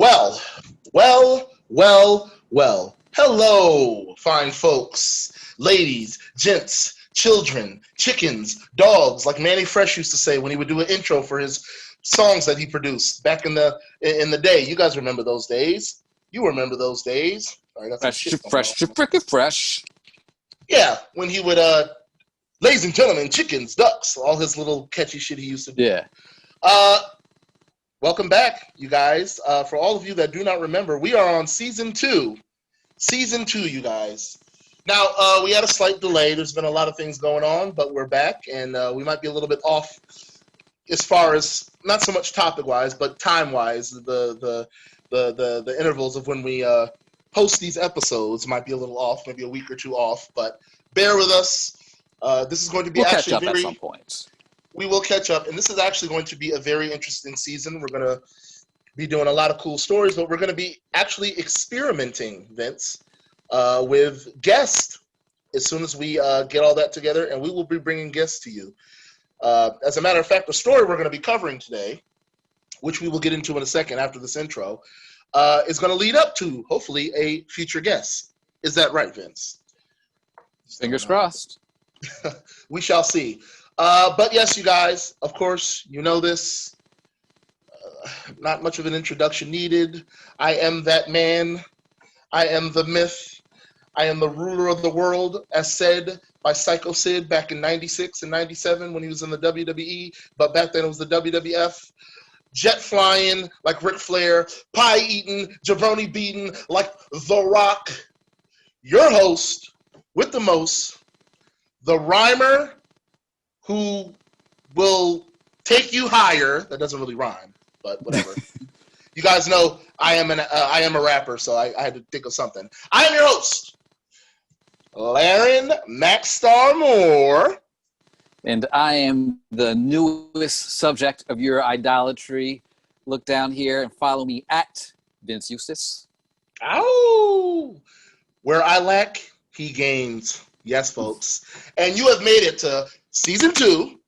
Well, well. Hello, fine folks, ladies, gents, children, chickens, dogs, like Manny Fresh used to say when he would do an intro for his songs that he produced back in the day. You guys remember those days? You remember those days? All right, that's fresh. Yeah, when he would, ladies and gentlemen, chickens, ducks, all his little catchy shit he used to do. Yeah. Welcome back, you guys. For all of you that do not remember, we are on season 2. Season 2, you guys. Now, we had a slight delay. There's been a lot of things going on, but we're back, and we might be a little bit off as far as, not so much topic-wise, but time-wise. The intervals of when we post these episodes might be a little off, maybe a week or two off, but bear with us. This is going to be we'll actually catch up at some point. We will catch up, and this is actually going to be a very interesting season. We're going to be doing a lot of cool stories, but we're going to be actually experimenting, Vince, with guests as soon as we get all that together, and we will be bringing guests to you. As a matter of fact, the story we're going to be covering today, which we will get into in a second after this intro, is going to lead up to, hopefully, a future guest. Is that right, Vince? Fingers crossed. We shall see. But yes, you guys, of course, you know this. Not much of an introduction needed. I am that man. I am the myth. I am the ruler of the world, as said by Psycho Sid back in 96 and 97 when he was in the WWE. But back then it was the WWF. Jet flying like Ric Flair. Pie eating, jabroni beating like The Rock. Your host with the most. The rhymer who will take you higher. That doesn't really rhyme, but whatever. You guys know I am a rapper, so I had to think of something. I am your host, LAREN Maxstar Moore. And I am the newest subject of your idolatry. Look down here and follow me at Vince EUSTACE. Ow! Where I lack, he gains. Yes, folks. And you have made it to Season 2,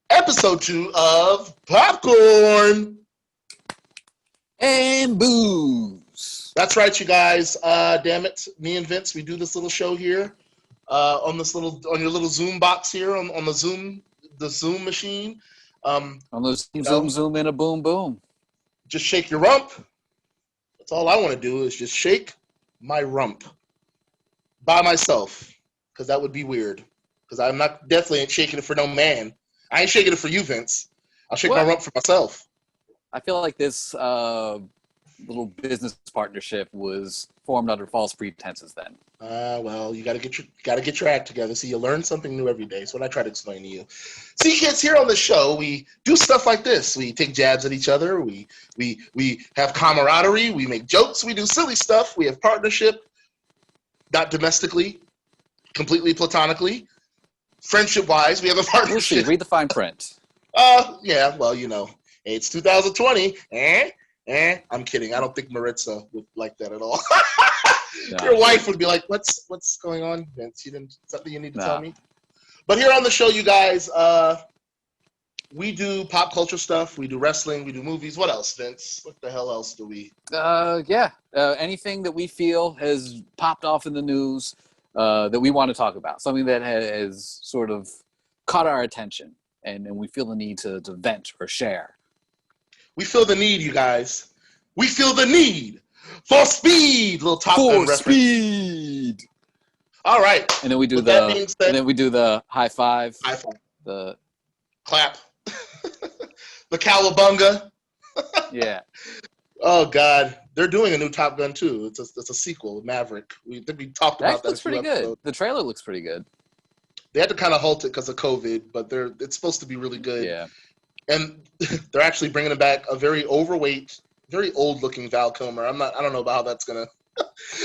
Episode 2 of Popcorn and Booze. That's right, you guys. Damn it, me and Vince, we do this little show here on your little Zoom box here on the Zoom machine. On the zoom in a boom boom. Just shake your rump. That's all I want to do is just shake my rump by myself, because that would be weird. Because I'm definitely ain't shaking it for no man. I ain't shaking it for you, Vince. I'll shake my rump for myself. I feel like this little business partnership was formed under false pretenses then. Well, you gotta get your act together. See, you learn something new every day. That's what I try to explain to you. See, kids, here on the show, we do stuff like this. We take jabs at each other. We have camaraderie. We make jokes. We do silly stuff. We have partnership, not domestically, completely platonically. Friendship-wise, we have a partnership. We'll see. Read the fine print. Yeah, well, you know, it's 2020. I'm kidding. I don't think Maritza would like that at all. No. Your wife would be like, what's going on, Vince? Something you need to tell me? But here on the show, you guys, we do pop culture stuff. We do wrestling. We do movies. What else, Vince? What the hell else do we? Anything that we feel has popped off in the news that we want to talk about. Something that has sort of caught our attention and we feel the need to vent or share. We feel the need, you guys. We feel the need for speed. Little Top Gun reference. Speed. All right. And then we do the high five. High five. The clap. The cowabunga. Yeah. Oh God, they're doing a new Top Gun too. It's a sequel, Maverick. We talked about that. Looks pretty good. The trailer looks pretty good. They had to kind of halt it because of COVID, but it's supposed to be really good. Yeah. And they're actually bringing back a very overweight, very old-looking Val Kilmer. I don't know about how that's gonna.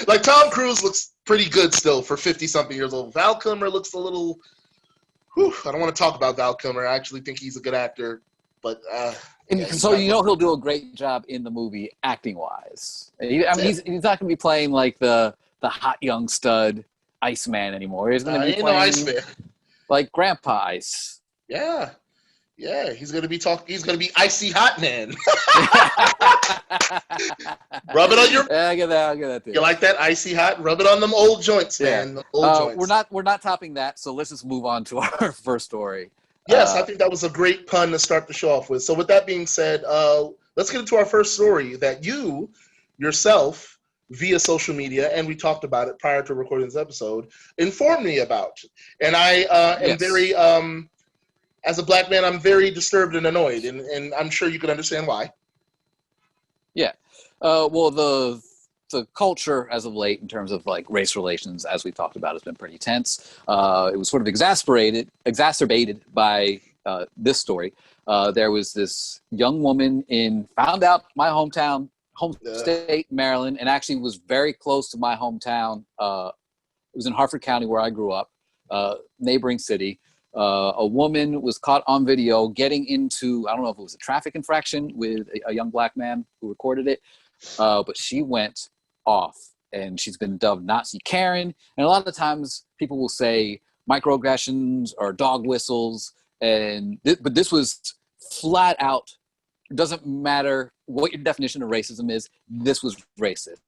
Like Tom Cruise looks pretty good still for 50-something years old. Val Kilmer looks a little. I don't want to talk about Val Kilmer. I actually think he's a good actor, but. So he'll do a great job in the movie acting-wise. He's not going to be playing like the hot young stud Iceman anymore. He's going to be playing no Iceman. Like Grandpa Ice. Yeah. Yeah, he's gonna be talking. He's gonna be icy hot man. Rub it on your. Yeah, I get that. I get that too. You like that icy hot? Rub it on them old joints, man. Them old joints. We're not topping that. So let's just move on to our first story. Yes, I think that was a great pun to start the show off with. So with that being said, let's get into our first story that you yourself, via social media, and we talked about it prior to recording this episode, informed me about. And I am very, as a black man, I'm very disturbed and annoyed, and I'm sure you can understand why. Yeah. Well, the culture as of late in terms of like race relations, as we talked about, has been pretty tense. It was sort of exacerbated by this story. There was this young woman found out my home state, Maryland, and actually was very close to my hometown. It was in Harford County where I grew up, neighboring city. A woman was caught on video getting into, I don't know if it was a traffic infraction with a young black man who recorded it, but she went off, and she's been dubbed Nazi Karen. And a lot of the times people will say microaggressions or dog whistles, but this was flat out, it doesn't matter what your definition of racism is, this was racist.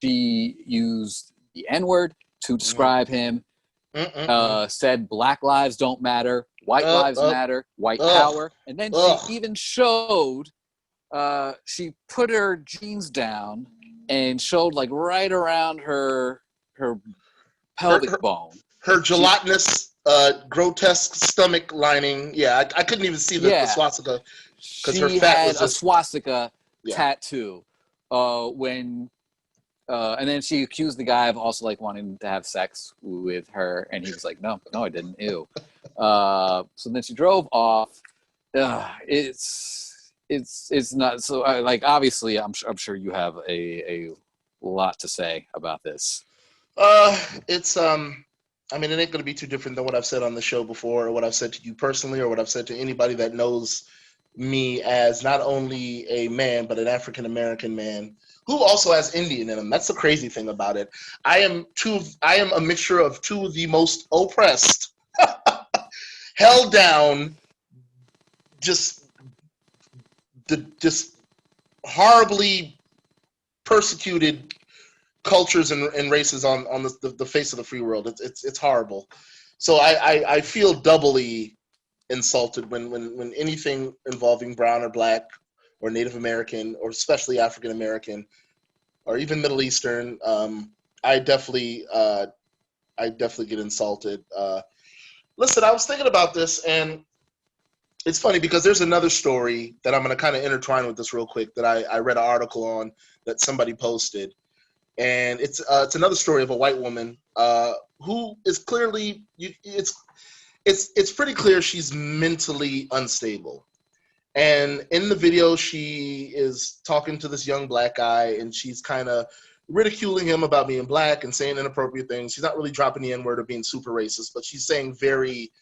She used the N-word to describe him, said black lives don't matter, white lives matter, white power, and then she even showed, she put her jeans down and showed like right around her pelvic bone. Her gelatinous, grotesque stomach lining. Yeah, I couldn't even see the swastika because her fat was a swastika tattoo. And then she accused the guy of also like wanting to have sex with her, and he was like, "No, I didn't." Ew. So then she drove off. It's not so like, obviously I'm sure you have a lot to say about this. I mean, it ain't going to be too different than what I've said on the show before, or what I've said to you personally, or what I've said to anybody that knows me as not only a man, but an African-American man who also has Indian in him. That's the crazy thing about it. I am a mixture of two of the most oppressed, held down, just horribly persecuted cultures and races on the face of the free world. It's horrible. So I feel doubly insulted when anything involving brown or black or Native American, or especially African American, or even Middle Eastern. I definitely get insulted. Listen, I was thinking about this, and it's funny because there's another story that I'm going to kind of intertwine with this real quick that I read an article on that somebody posted. And it's another story of a white woman who is clearly, it's pretty clear she's mentally unstable. And in the video, she is talking to this young black guy, and she's kind of ridiculing him about being black and saying inappropriate things. She's not really dropping the N-word or being super racist, but she's saying very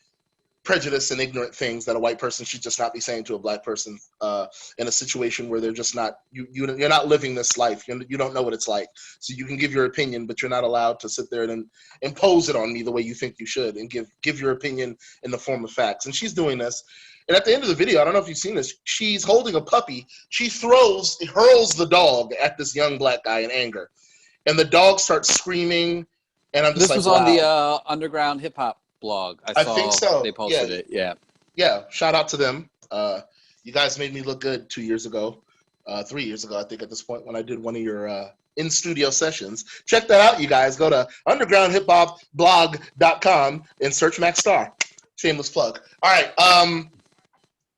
prejudiced and ignorant things that a white person should just not be saying to a black person in a situation where they're just not, you're not living this life. You don't know what it's like. So you can give your opinion, but you're not allowed to sit there and impose it on me the way you think you should, and give your opinion in the form of facts. And she's doing this. And at the end of the video, I don't know if you've seen this, she's holding a puppy. She hurls the dog at this young black guy in anger. And the dog starts screaming. And I'm just this was wow. On the underground hip hop blog. I saw think so. They posted it. Yeah. Yeah. Shout out to them. You guys made me look good 2 years ago, 3 years ago, I think, at this point, when I did one of your in-studio sessions. Check that out, you guys. Go to undergroundhiphopblog.com and search Max Star. Shameless plug. All right.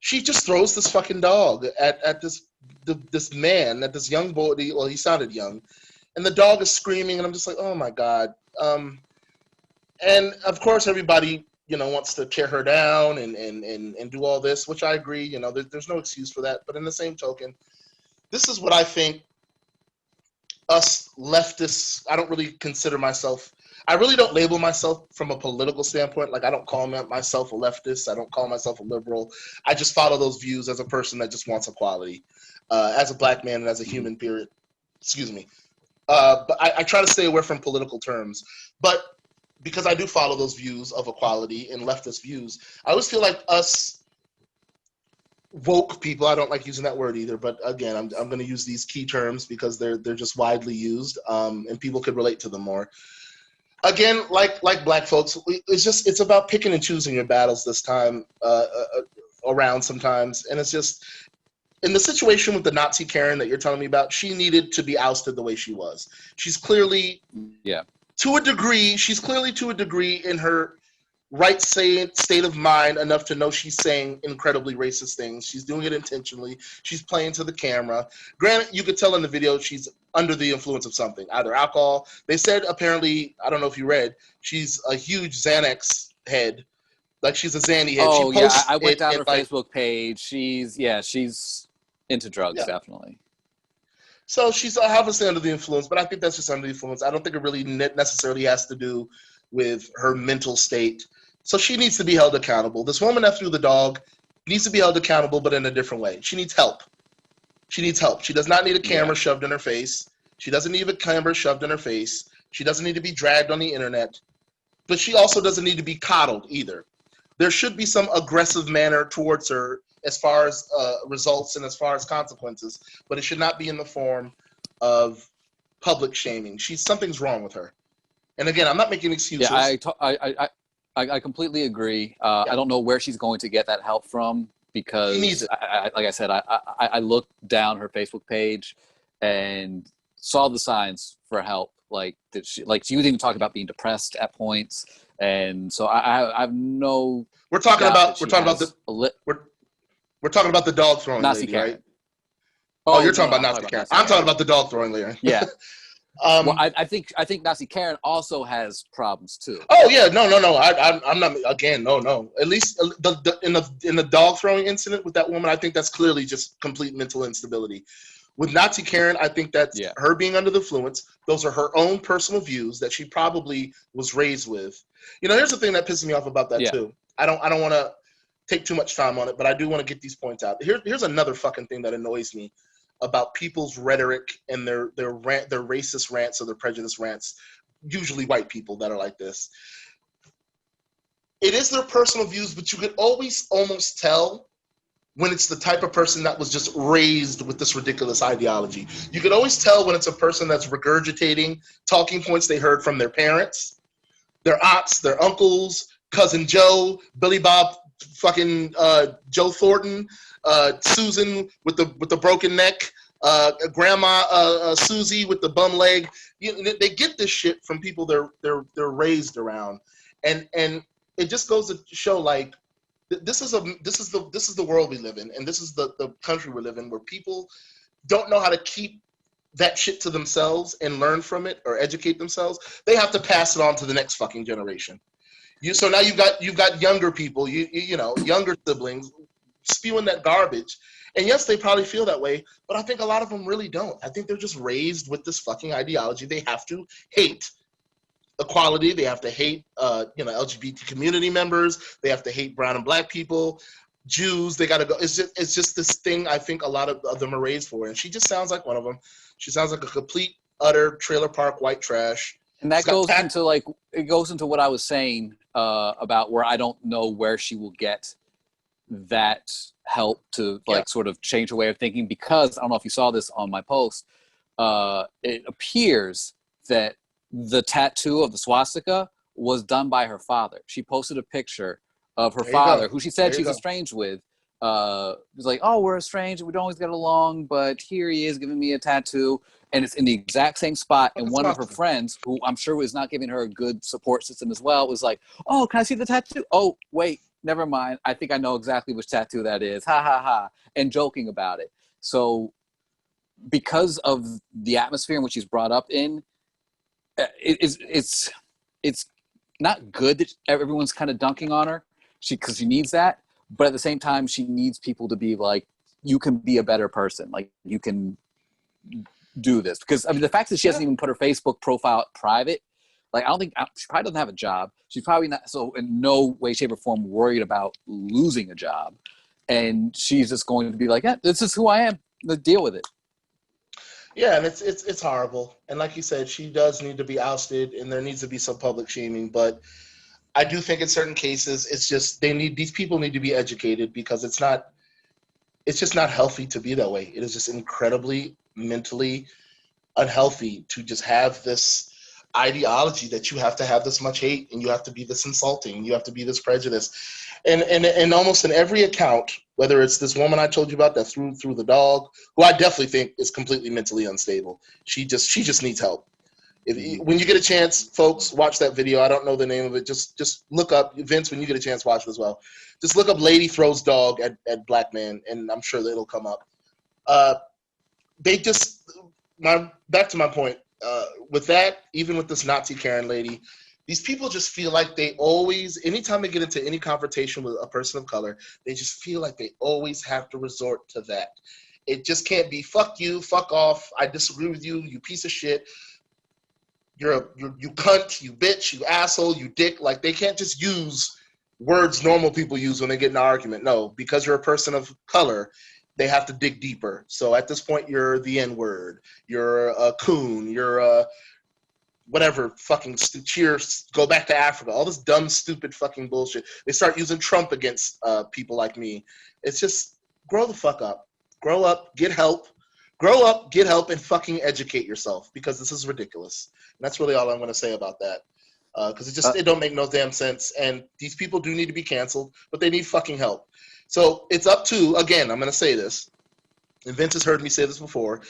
She just throws this fucking dog at this man, at this young boy. Well, he sounded young. And the dog is screaming, and I'm just like, oh, my God. And, of course, everybody, wants to tear her down and do all this, which I agree. There's no excuse for that. But in the same token, this is what I think us leftists, I don't really consider myself, I really don't label myself from a political standpoint. Like, I don't call myself a leftist. I don't call myself a liberal. I just follow those views as a person that just wants equality, as a black man and as a human, period. Excuse me. But I try to stay away from political terms. But because I do follow those views of equality and leftist views, I always feel like us woke people. I don't like using that word either, but again, I'm going to use these key terms because they're just widely used, and people could relate to them more. Again, like black folks, it's about picking and choosing your battles this time around sometimes, and it's just in the situation with the Nazi Karen that you're telling me about. She needed to be ousted the way she was. She's clearly, to a degree, in her right state of mind enough to know she's saying incredibly racist things. She's doing it intentionally. She's playing to the camera. Granted, you could tell in the video she's under the influence of something, either alcohol. They said apparently, I don't know if you read, she's a huge Xanax head. Like she's a Xanny head. Oh, yeah, I went down her Facebook page. She's into drugs, definitely. So she's obviously under the influence, but I think that's just under the influence. I don't think it really necessarily has to do with her mental state. So she needs to be held accountable. This woman that threw the dog needs to be held accountable, but in a different way. She needs help. She needs help. She does not need a camera shoved in her face. She doesn't need a camera shoved in her face. She doesn't need to be dragged on the internet. But she also doesn't need to be coddled either. There should be some aggressive manner towards her as far as results and as far as consequences, but it should not be in the form of public shaming. Something's wrong with her. And again, I'm not making excuses. Yeah, I completely agree. I don't know where she's going to get that help from because, she needs it. Like I said, I looked down her Facebook page and saw the signs for help. Like she was even talking about being depressed at points, and so I have no. We're talking about the dog throwing Nazi lady, Karen. Right? Oh, you're talking about Nazi Karen. I'm talking about the dog throwing lady. Yeah. Well, I think Nazi Karen also has problems too. Oh yeah, no. I'm not. Again, no. At least in the dog throwing incident with that woman, I think that's clearly just complete mental instability. With Nazi Karen, I think that's her being under the influence. Those are her own personal views that she probably was raised with. Here's the thing that pisses me off about that too. I don't want to take too much time on it, but I do want to get these points out. Here's another fucking thing that annoys me about people's rhetoric and their racist rants or their prejudice rants, usually white people that are like this. It is their personal views, but you could always almost tell when it's the type of person that was just raised with this ridiculous ideology. You could always tell when it's a person that's regurgitating talking points they heard from their parents, their aunts, their uncles, Cousin Joe, Billy Bob, fucking Joe Thornton, Susan with the broken neck, Grandma Susie with the bum leg. They get this shit from people they're raised around, and it just goes to show like this is the world we live in, and this is the country we live in, where people don't know how to keep that shit to themselves and learn from it or educate themselves. They have to pass it on to the next fucking generation. So now you've got younger people, younger siblings spewing that garbage. And yes, they probably feel that way, but I think a lot of them really don't. I think they're just raised with this fucking ideology. They have to hate equality. They have to hate, LGBT community members. They have to hate brown and black people, Jews. They got to go. It's just this thing I think a lot of them are raised for. And she just sounds like one of them. She sounds like a complete, utter trailer park white trash. And that goes into what I was saying about where I don't know where she will get that help to sort of change her way of thinking, because I don't know if you saw this on my post. It appears that the tattoo of the swastika was done by her father. She posted a picture of her father, who she said she's estranged with. It was like, oh, we're estranged, we don't always get along, but here he is giving me a tattoo, and it's in the exact same spot. And one of her friends, who I'm sure was not giving her a good support system as well, was like, oh, can I see the tattoo? Oh, wait, never mind. I think I know exactly which tattoo that is. Ha, ha, ha. And joking about it. So because of the atmosphere in which she's brought up in, it's not good that everyone's kind of dunking on her, because she needs that. But at the same time, she needs people to be like, you can be a better person. Like, you can do this. Because, I mean, the fact that she hasn't even put her Facebook profile private, like, she probably doesn't have a job. She's probably not, so in no way, shape, or form worried about losing a job. And she's just going to be like, yeah, this is who I am. Let's deal with it. Yeah, and it's horrible. And like you said, she does need to be ousted, and there needs to be some public shaming. But I do think in certain cases, it's just these people need to be educated, because it's not it's just not healthy to be that way. It is just incredibly mentally unhealthy to just have this ideology that you have to have this much hate and you have to be this insulting, you have to be this prejudiced. And almost in every account, whether it's this woman I told you about that threw the dog, who I definitely think is completely mentally unstable. She just needs help. When you get a chance, folks, watch that video. I don't know the name of it. Just look up, Vince, when you get a chance, watch it as well. Just look up lady throws dog at black man, and I'm sure that it'll come up. Back to my point, with that, even with this Nazi Karen lady, these people just feel like they always, anytime they get into any confrontation with a person of color, they just feel like they always have to resort to that. It just can't be fuck you, fuck off, I disagree with you, you piece of shit, you cunt, you bitch, you asshole, you dick. Like, they can't just use words normal people use when they get in an argument. No, because you're a person of color, they have to dig deeper. So at this point, you're the N-word, you're a coon, you're a whatever, fucking cheers, go back to Africa, all this dumb, stupid fucking bullshit. They start using Trump against people like me. It's just, grow the fuck up. Grow up, get help. Grow up, get help, and fucking educate yourself, because this is ridiculous. And that's really all I'm going to say about that. Because it don't make no damn sense. And these people do need to be canceled, but they need fucking help. So it's up to, again, I'm going to say this, and Vince has heard me say this before,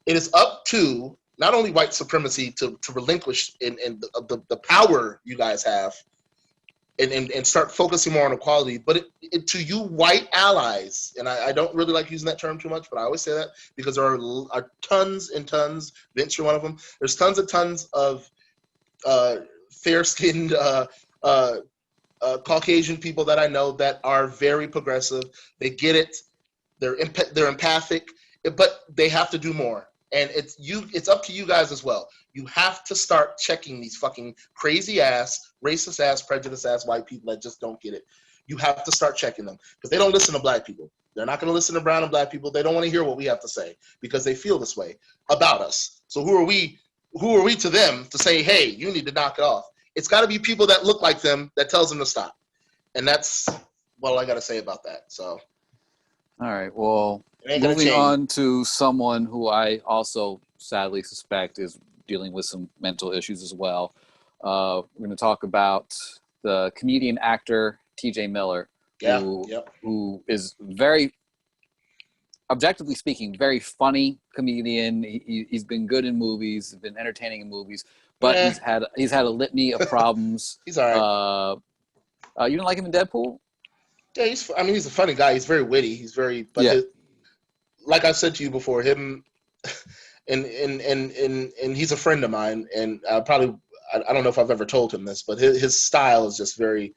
it is up to not only white supremacy to relinquish in the power you guys have and start focusing more on equality, but to you white allies, and I don't really like using that term too much, but I always say that because there are tons and tons, Vince, you're one of them, there's tons and tons of fair-skinned Caucasian people that I know that are very progressive. They get it. They're empathic, but they have to do more. And it's up to you guys as well. You have to start checking these fucking crazy ass, racist ass, prejudiced ass white people that just don't get it. You have to start checking them, because they don't listen to black people. They're not going to listen to brown and black people. They don't want to hear what we have to say because they feel this way about us. So who are we to them to say, hey, you need to knock it off? It's got to be people that look like them that tells them to stop. And that's what I got to say about that. So, all right. Well, moving on to someone who I also sadly suspect is dealing with some mental issues as well. We're going to talk about the comedian actor TJ Miller, who is very, objectively speaking, very funny comedian. He's been good in movies, been entertaining in movies, but he's had a litany of problems. He's all right. You didn't like him in Deadpool? Yeah, he's a funny guy. He's very witty. He's very, like I said to you before, him, and he's a friend of mine, and I don't know if I've ever told him this, but his style is just very.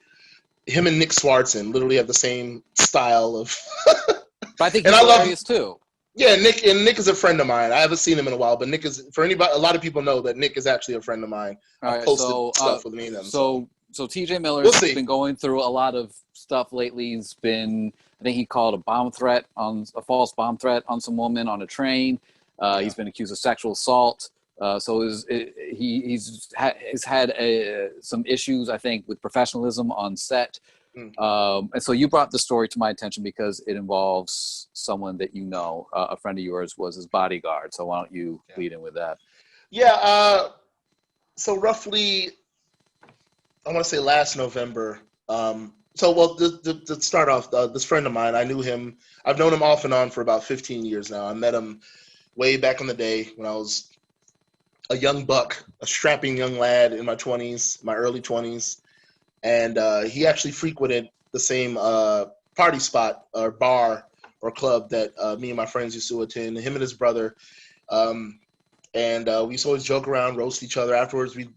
Him and Nick Swartzen literally have the same style of. But I think he's hilarious too. Yeah, Nick is a friend of mine. I haven't seen him in a while, but Nick is, for anybody, a lot of people know that Nick is actually a friend of mine. I posted stuff with me and them. So TJ Miller's been going through a lot of stuff lately. I think he called a false bomb threat on some woman on a train. He's been accused of sexual assault. He's had some issues, I think, with professionalism on set. And so you brought the story to my attention because it involves someone that you know, a friend of yours was his bodyguard. So why don't you lead in with that? Yeah. So roughly, I want to say last November. To start off, this friend of mine, I knew him. I've known him off and on for about 15 years now. I met him way back in the day when I was a young buck, a strapping young lad in my early 20s. And he actually frequented the same party spot or bar or club that me and my friends used to attend, him and his brother. And we used to always joke around, roast each other. Afterwards, we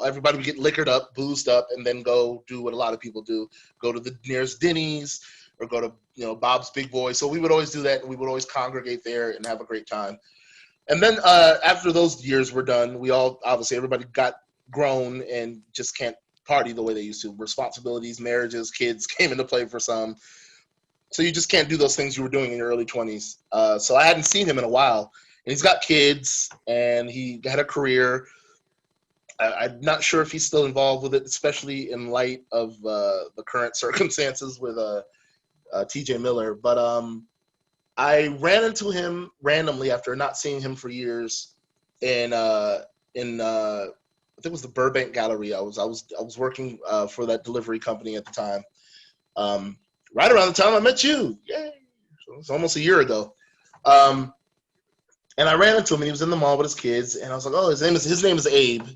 everybody would get liquored up, boozed up, and then go do what a lot of people do, go to the nearest Denny's or go to, Bob's Big Boy. So we would always do that, and we would always congregate there and have a great time. And then after those years were done, we all, obviously, everybody got grown and just can't party the way they used to. Responsibilities, marriages, kids came into play for some. So you just can't do those things you were doing in your early 20s. So I hadn't seen him in a while. And he's got kids, and he had a career. I'm not sure if he's still involved with it, especially in light of the current circumstances with TJ Miller. But I ran into him randomly after not seeing him for years in I think it was the Burbank Gallery. I was working for that delivery company at the time. Right around the time I met you. Yay. So it was almost a year ago. And I ran into him, and he was in the mall with his kids, and I was like, oh, his name is Abe.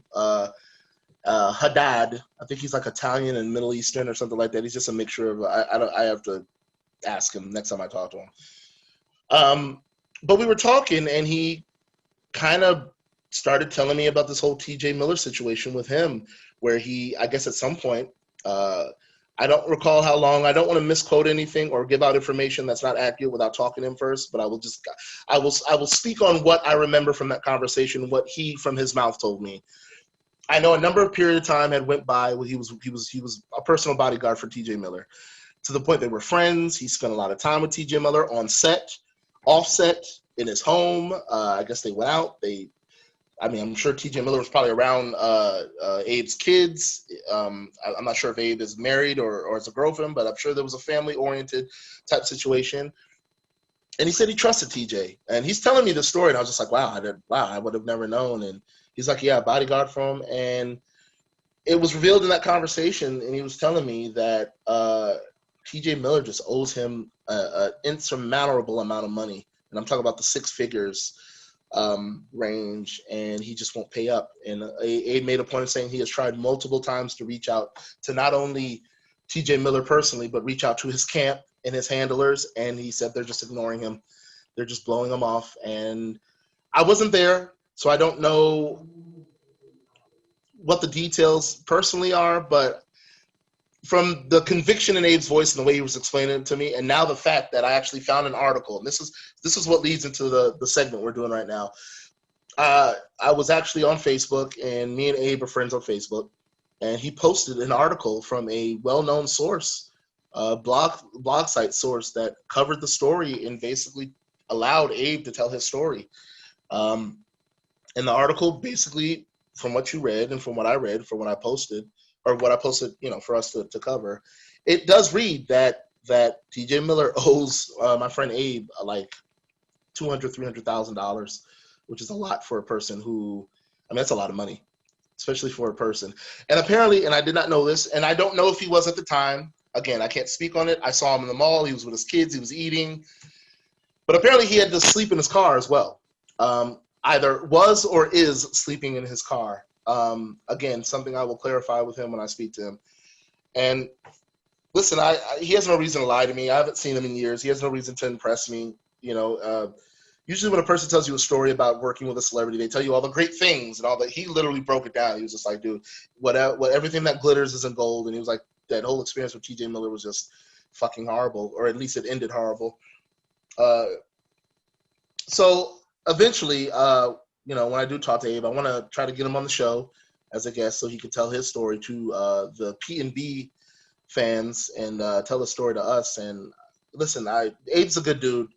Haddad. I think he's like Italian and Middle Eastern or something like that. He's just a mixture of. I have to ask him next time I talk to him. But we were talking, and he kind of started telling me about this whole T.J. Miller situation with him, where he, I guess, at some point, I don't recall how long. I don't want to misquote anything or give out information that's not accurate without talking to him first. But I will speak on what I remember from that conversation, what he from his mouth told me. I know a number of period of time had went by where he was a personal bodyguard for T.J. Miller, to the point they were friends. He spent a lot of time with T.J. Miller on set, off set, in his home. I guess they went out. I'm sure T.J. Miller was probably around Abe's kids. I'm not sure if Abe is married or has a girlfriend, but I'm sure there was a family-oriented type situation. And he said he trusted T.J. And he's telling me the story, and I was just like, wow, I would have never known. And he's like, yeah, bodyguard for him. And it was revealed in that conversation, and he was telling me that T.J. Miller just owes him an insurmountable amount of money. And I'm talking about the six figures range, and he just won't pay up. And Abe made a point of saying he has tried multiple times to reach out to not only T.J. Miller personally, but reach out to his camp and his handlers, and he said they're just ignoring him. They're just blowing him off. And I wasn't there, so I don't know what the details personally are, but from the conviction in Abe's voice and the way he was explaining it to me, and now the fact that I actually found an article, and this is what leads into the segment we're doing right now. I was actually on Facebook, and me and Abe are friends on Facebook, and he posted an article from a well-known source, blog site source, that covered the story and basically allowed Abe to tell his story. And the article basically, from what you read and from what I read, from what I posted, or what I posted, for us to cover, it does read that T.J. Miller owes my friend Abe like $200,000-$300,000, which is a lot for a person who, that's a lot of money, especially for a person. And apparently, and I did not know this, and I don't know if he was at the time. Again, I can't speak on it. I saw him in the mall. He was with his kids. He was eating. But apparently he had to sleep in his car as well. Either was or is sleeping in his car. Again, something I will clarify with him when I speak to him. And listen, he has no reason to lie to me. I haven't seen him in years. He has no reason to impress me. Usually when a person tells you a story about working with a celebrity, they tell you all the great things and all that. He literally broke it down. He was just like, dude, what everything that glitters isn't gold. And he was like, that whole experience with T.J. Miller was just fucking horrible, or at least it ended horrible. So eventually, when I do talk to Abe, I want to try to get him on the show as a guest so he could tell his story to the P&B fans and tell the story to us. And listen, Abe's a good dude.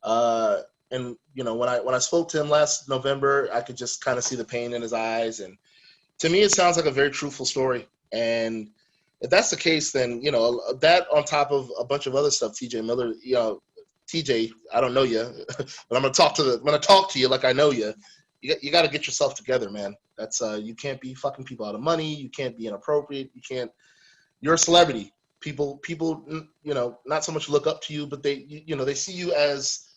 And when I spoke to him last November, I could just kind of see the pain in his eyes. And to me, it sounds like a very truthful story. And if that's the case, then, that on top of a bunch of other stuff, T.J. Miller, TJ, I don't know you, but I'm gonna talk to you like I know you. You got to get yourself together, man. That's you can't be fucking people out of money. You can't be inappropriate. You're a celebrity. People, not so much look up to you, but they see you as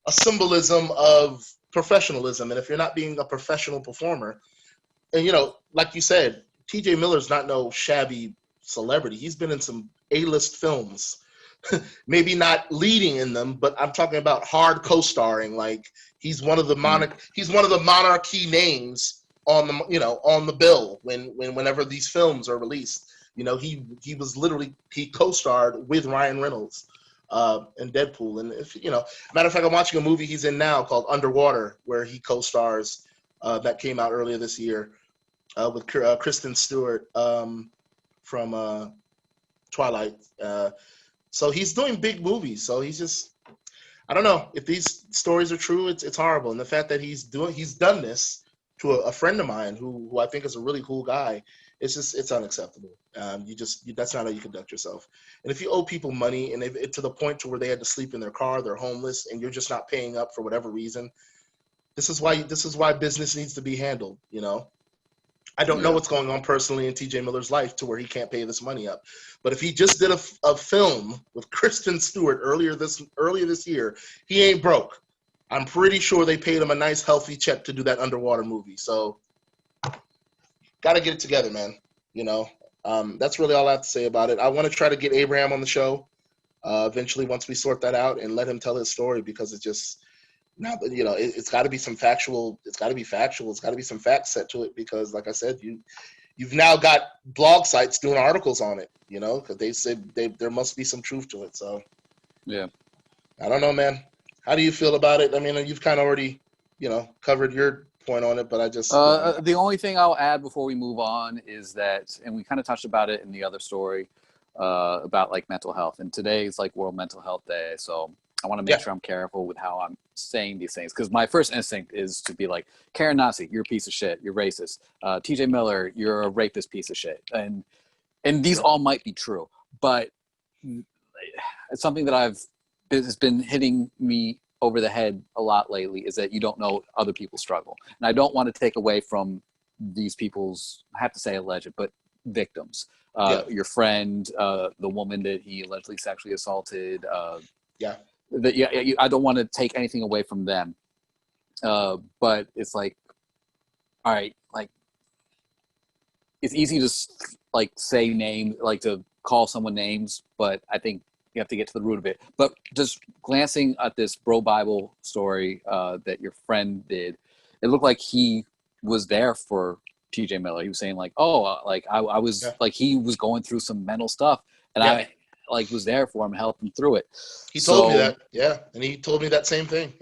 a symbolism of professionalism. And if you're not being a professional performer, and like you said, T.J. Miller's not no shabby celebrity. He's been in some A-list films. Maybe not leading in them, but I'm talking about hard co-starring. Like he's one of the monarchy names on the bill whenever these films are released. He was literally, he co-starred with Ryan Reynolds in Deadpool. And matter of fact, I'm watching a movie he's in now called Underwater, where he co-stars, that came out earlier this year, with Kristen Stewart from Twilight. So he's doing big movies. So he's just, I don't know if these stories are true. It's horrible. And the fact that he's done this to a friend of mine who I think is a really cool guy, it's unacceptable. That's not how you conduct yourself. And if you owe people money and if to the point to where they had to sleep in their car, they're homeless, and you're just not paying up for whatever reason, this is why business needs to be handled. You know, I don't know what's going on personally in TJ Miller's life to where he can't pay this money up. But if he just did a film with Kristen Stewart earlier this year, he ain't broke. I'm pretty sure they paid him a nice healthy check to do that underwater movie. So got to get it together, man. You know, that's really all I have to say about it. I want to try to get Abraham on the show eventually once we sort that out and let him tell his story, because it's just not, you know, it's got to be some factual. It's got to be factual. It's got to be some facts set to it, because, like I said, you've now got blog sites doing articles on it. You know, because they said there must be some truth to it. So yeah, I don't know, man. How do you feel about it? I mean, you've kind of already, you know, covered your point on it, but I just the only thing I'll add before we move on is that, and we kind of touched about it in the other story about like mental health, and today is like World Mental Health Day, so I want to make sure I'm careful with how I'm saying these things, because my first instinct is to be like, Karen Nasi, you're a piece of shit, you're racist. TJ Miller, you're a rapist piece of shit, and these all might be true, but it's something that has been hitting me over the head a lot lately, is that you don't know other people's struggle. And I don't want to take away from these people's, I have to say alleged, but victims. Your friend, the woman that he allegedly sexually assaulted. I don't want to take anything away from them. But it's like, all right, like, it's easy to like say name, like to call someone names, but I think you have to get to the root of it. But just glancing at this Bro Bible story that your friend did, it looked like he was there for TJ Miller. He was saying like, oh, like I was like, he was going through some mental stuff, and I like was there for him, helped him through it. He told me that, and he told me that same thing,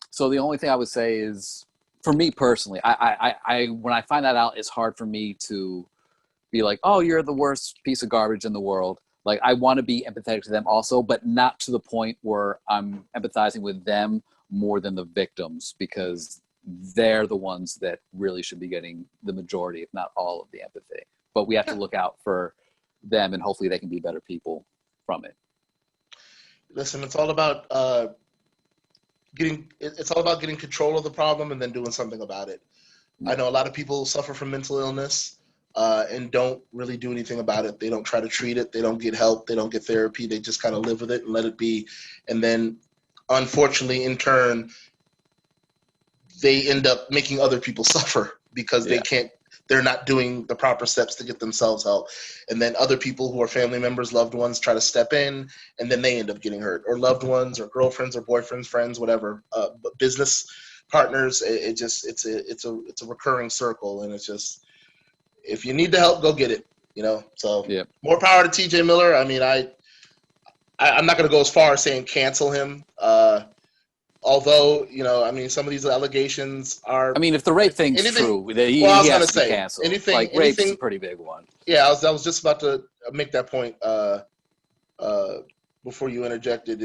So the only thing I would say is, for me personally, I when I find that out, it's hard for me to be like, oh, you're the worst piece of garbage in the world. Like, I want to be empathetic to them also, but not to the point where I'm empathizing with them more than the victims, because they're the ones that really should be getting the majority, if not all, of the empathy. But we have to look out for them, and hopefully they can be better people from it. Listen, it's all about getting control of the problem and then doing something about it. I know a lot of people suffer from mental illness and don't really do anything about it. They don't try to treat it. They don't get help. They don't get therapy. They just kind of live with it and let it be. And then, unfortunately, in turn, they end up making other people suffer because they're not doing the proper steps to get themselves help. And then other people who are family members, loved ones, try to step in, and then they end up getting hurt, or loved ones, or girlfriends, or boyfriends, friends, whatever, business partners. It's a recurring circle, and it's just, if you need the help, go get it. You know, so more power to TJ Miller. I mean, I'm not going to go as far as saying cancel him. Although, you know, I mean, some of these allegations are. I mean, if the rape thing's true, he has to be canceled. Rape's a pretty big one. Yeah, I was just about to make that point before you interjected.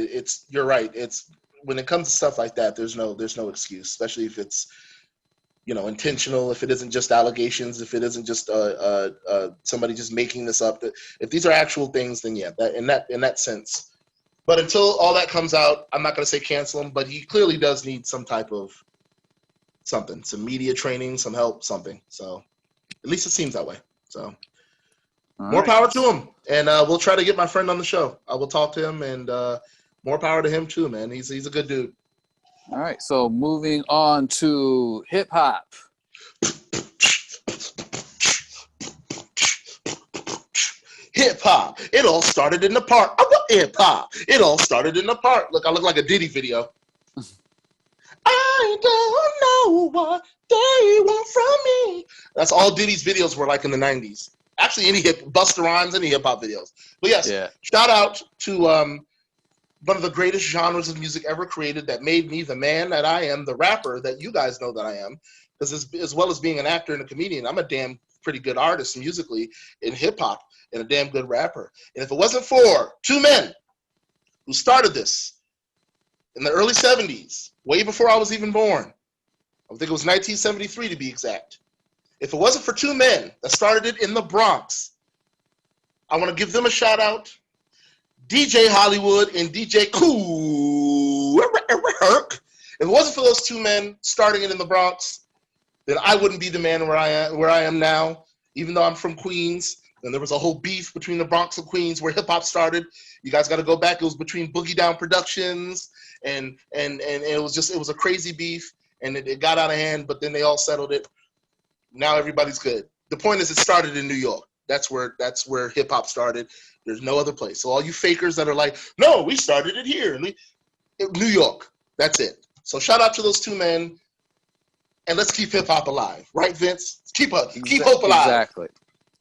You're right. It's, when it comes to stuff like that, there's no excuse, especially if it's, you know, intentional. If it isn't just allegations, if it isn't just somebody just making this up. If these are actual things, then in that sense. But until all that comes out, I'm not going to say cancel him, but he clearly does need some type of something, some media training, some help, something. So at least it seems that way. So more power to him. And we'll try to get my friend on the show. I will talk to him, and more power to him too, man. He's a good dude. All right. So moving on to hip hop. Hip hop. It all started in the park. I want hip hop. It all started in the park. Look, I look like a Diddy video. I don't know what they want from me. That's all Diddy's videos were like in the 90s. Actually, any Busta Rhymes, any hip hop videos. But yes, shout out to one of the greatest genres of music ever created, that made me the man that I am, the rapper that you guys know that I am. Because as well as being an actor and a comedian, I'm a damn pretty good artist musically in hip hop, and a damn good rapper. And if it wasn't for two men who started this in the early 70s, way before I was even born, I think it was 1973 to be exact, If it wasn't for two men that started it in the Bronx, I want to give them a shout out. DJ Hollywood and DJ Cook. If it wasn't for those two men starting it in the Bronx, then I wouldn't be the man where I am now. Even though I'm from Queens, and there was a whole beef between the Bronx and Queens where hip hop started. You guys got to go back. It was between Boogie Down Productions, and it was a crazy beef, and it got out of hand. But then they all settled it. Now everybody's good. The point is, it started in New York. That's where hip hop started. There's no other place. So all you fakers that are like, no, we started it here, New York. That's it. So shout out to those two men, and let's keep hip hop alive, right, Vince? Keep hope alive.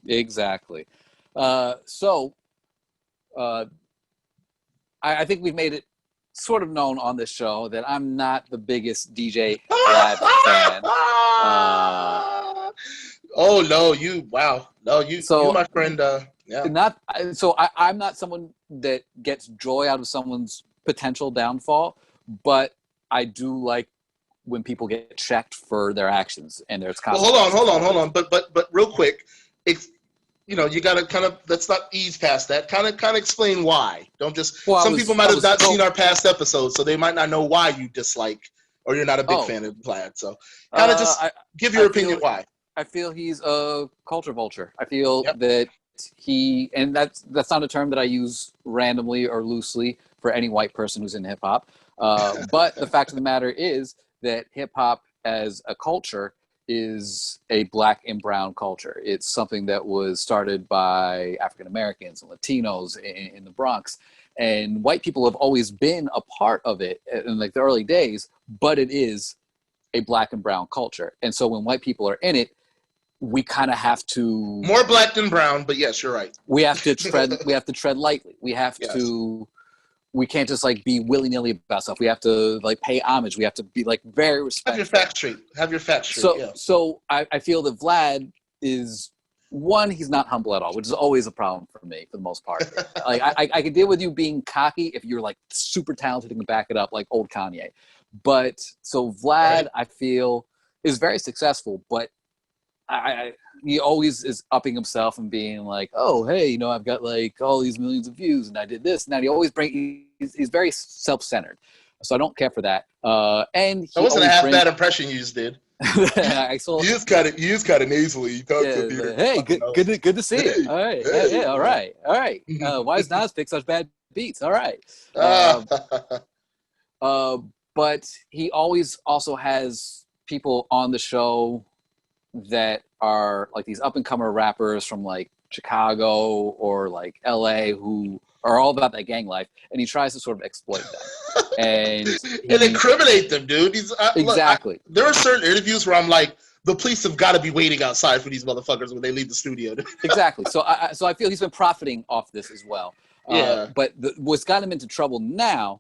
Exactly. I think we've made it sort of known on this show that I'm not the biggest DJ Vlad fan. Oh no, you my friend. Yeah. I'm not someone that gets joy out of someone's potential downfall, but I do like when people get checked for their actions and there's consequences. Well, hold on. But real quick, you got to kind of, let's not ease past that. Kind of explain why. Don't just. Some people might have not seen our past episodes, so they might not know why you dislike or you're not a big fan of Vlad. So kind of just give your opinion why. I feel he's a culture vulture. I feel that and that's not a term that I use randomly or loosely for any white person who's in hip hop. But the fact of the matter is that hip hop as a culture is a black and brown culture. It's something that was started by African Americans and Latinos in the Bronx, and white people have always been a part of it in like the early days, but it is a black and brown culture. And so when white people are in it, we kind of have to more black than brown, but yes, you're right. We have to tread lightly. We have to. We can't just like be willy-nilly about stuff. We have to like pay homage. We have to be like very respectful. Have your facts straight. So I feel that Vlad is one. He's not humble at all, which is always a problem for me for the most part. Like I can deal with you being cocky if you're like super talented and can back it up like old Kanye. But so Vlad, I feel, is very successful, but he always is upping himself and being like, oh, hey, I've got like all these millions of views and I did this. And he always he's very self-centered. So I don't care for that. And that wasn't a half bad impression you just did. You used kind of nasally. You talk to hey, good to see you. All right. Yeah, all right. Why does Nas pick such bad beats? All right. But he always also has people on the show that are like these up-and-comer rappers from like Chicago or like LA who are all about that gang life, and he tries to sort of exploit them and incriminate them, dude. Exactly. There are certain interviews where I'm like, the police have got to be waiting outside for these motherfuckers when they leave the studio. Exactly. So I feel he's been profiting off this as well. Yeah. But what's got him into trouble now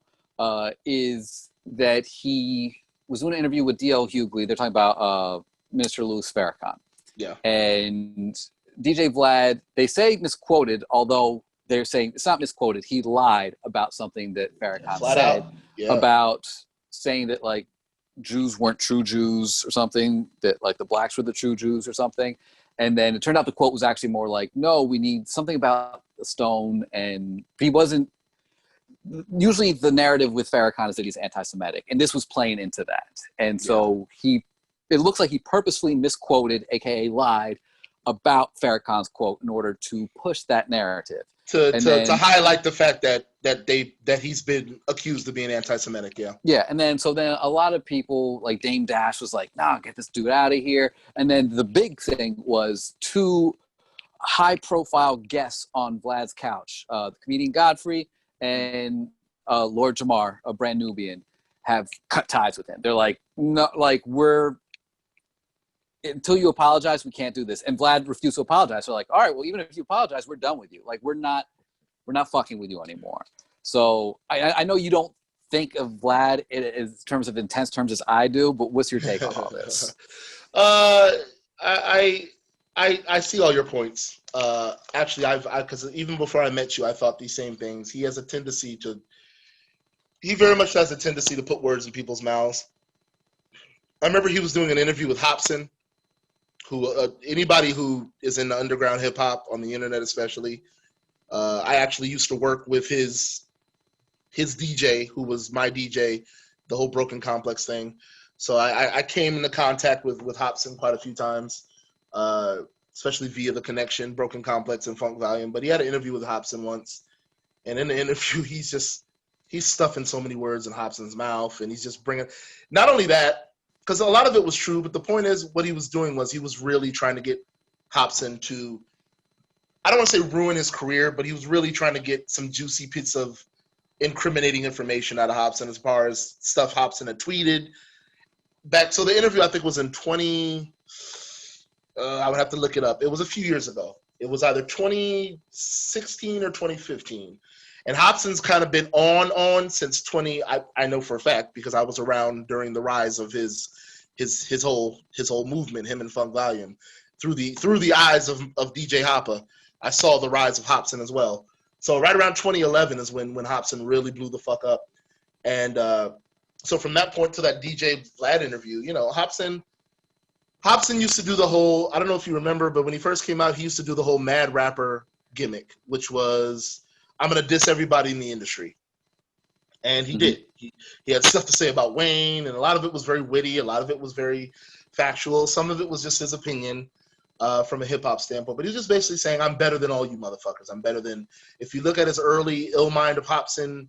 is that he was doing an interview with D.L. Hughley. They're talking about Minister Louis Farrakhan. Yeah. And DJ Vlad, they say misquoted, although they're saying it's not misquoted. He lied about something that Farrakhan said about saying that like Jews weren't true Jews or something, that like the blacks were the true Jews or something. And then it turned out the quote was actually more like, no, we need something about the stone. And he wasn't, usually the narrative with Farrakhan is that he's anti-Semitic. And this was playing into that. And so it looks like he purposefully misquoted, AKA lied, about Farrakhan's quote in order to push that narrative. To highlight the fact that he's been accused of being anti-Semitic, Yeah, and then a lot of people, like Dame Dash was like, nah, get this dude out of here. And then the big thing was two high-profile guests on Vlad's couch, the comedian Godfrey and Lord Jamar, a brand Nubian, have cut ties with him. They're like, no, like until you apologize, we can't do this. And Vlad refused to apologize. So like, all right, well, even if you apologize, we're done with you. Like, we're not fucking with you anymore. So I know you don't think of Vlad in terms of intense terms as I do, but what's your take on all this? I see all your points. Actually, because even before I met you, I thought these same things. He very much has a tendency to put words in people's mouths. I remember he was doing an interview with Hobson who anybody who is in the underground hip hop on the internet, especially. I actually used to work with his DJ, who was my DJ, the whole Broken Complex thing. So I came into contact with Hopsin quite a few times, especially via the connection, Broken Complex and Funk Volume. But he had an interview with Hopsin once, and in the interview, he's stuffing so many words in Hopsin's mouth, and he's just bringing. Not only that, because a lot of it was true, but the point is, what he was doing was he was really trying to get Hopsin to, I don't want to say ruin his career, but he was really trying to get some juicy bits of incriminating information out of Hopsin as far as stuff Hopsin had tweeted back. So the interview, I think, was in I would have to look it up. It was a few years ago. It was either 2016 or 2015. And Hopsin's kind of been on since I know for a fact, because I was around during the rise of his whole movement, him and Funk Volume. Through the eyes of DJ Hoppa, I saw the rise of Hopsin as well. So right around 2011 is when Hopsin really blew the fuck up. And so from that point to that DJ Vlad interview, you know, Hopsin used to do the whole, I don't know if you remember, but when he first came out, he used to do the whole mad rapper gimmick, which was, I'm going to diss everybody in the industry. And he did. He had stuff to say about Wayne, and a lot of it was very witty. A lot of it was very factual. Some of it was just his opinion from a hip-hop standpoint. But he was just basically saying, I'm better than all you motherfuckers. I'm better than, if you look at his early Ill Mind of Hopsin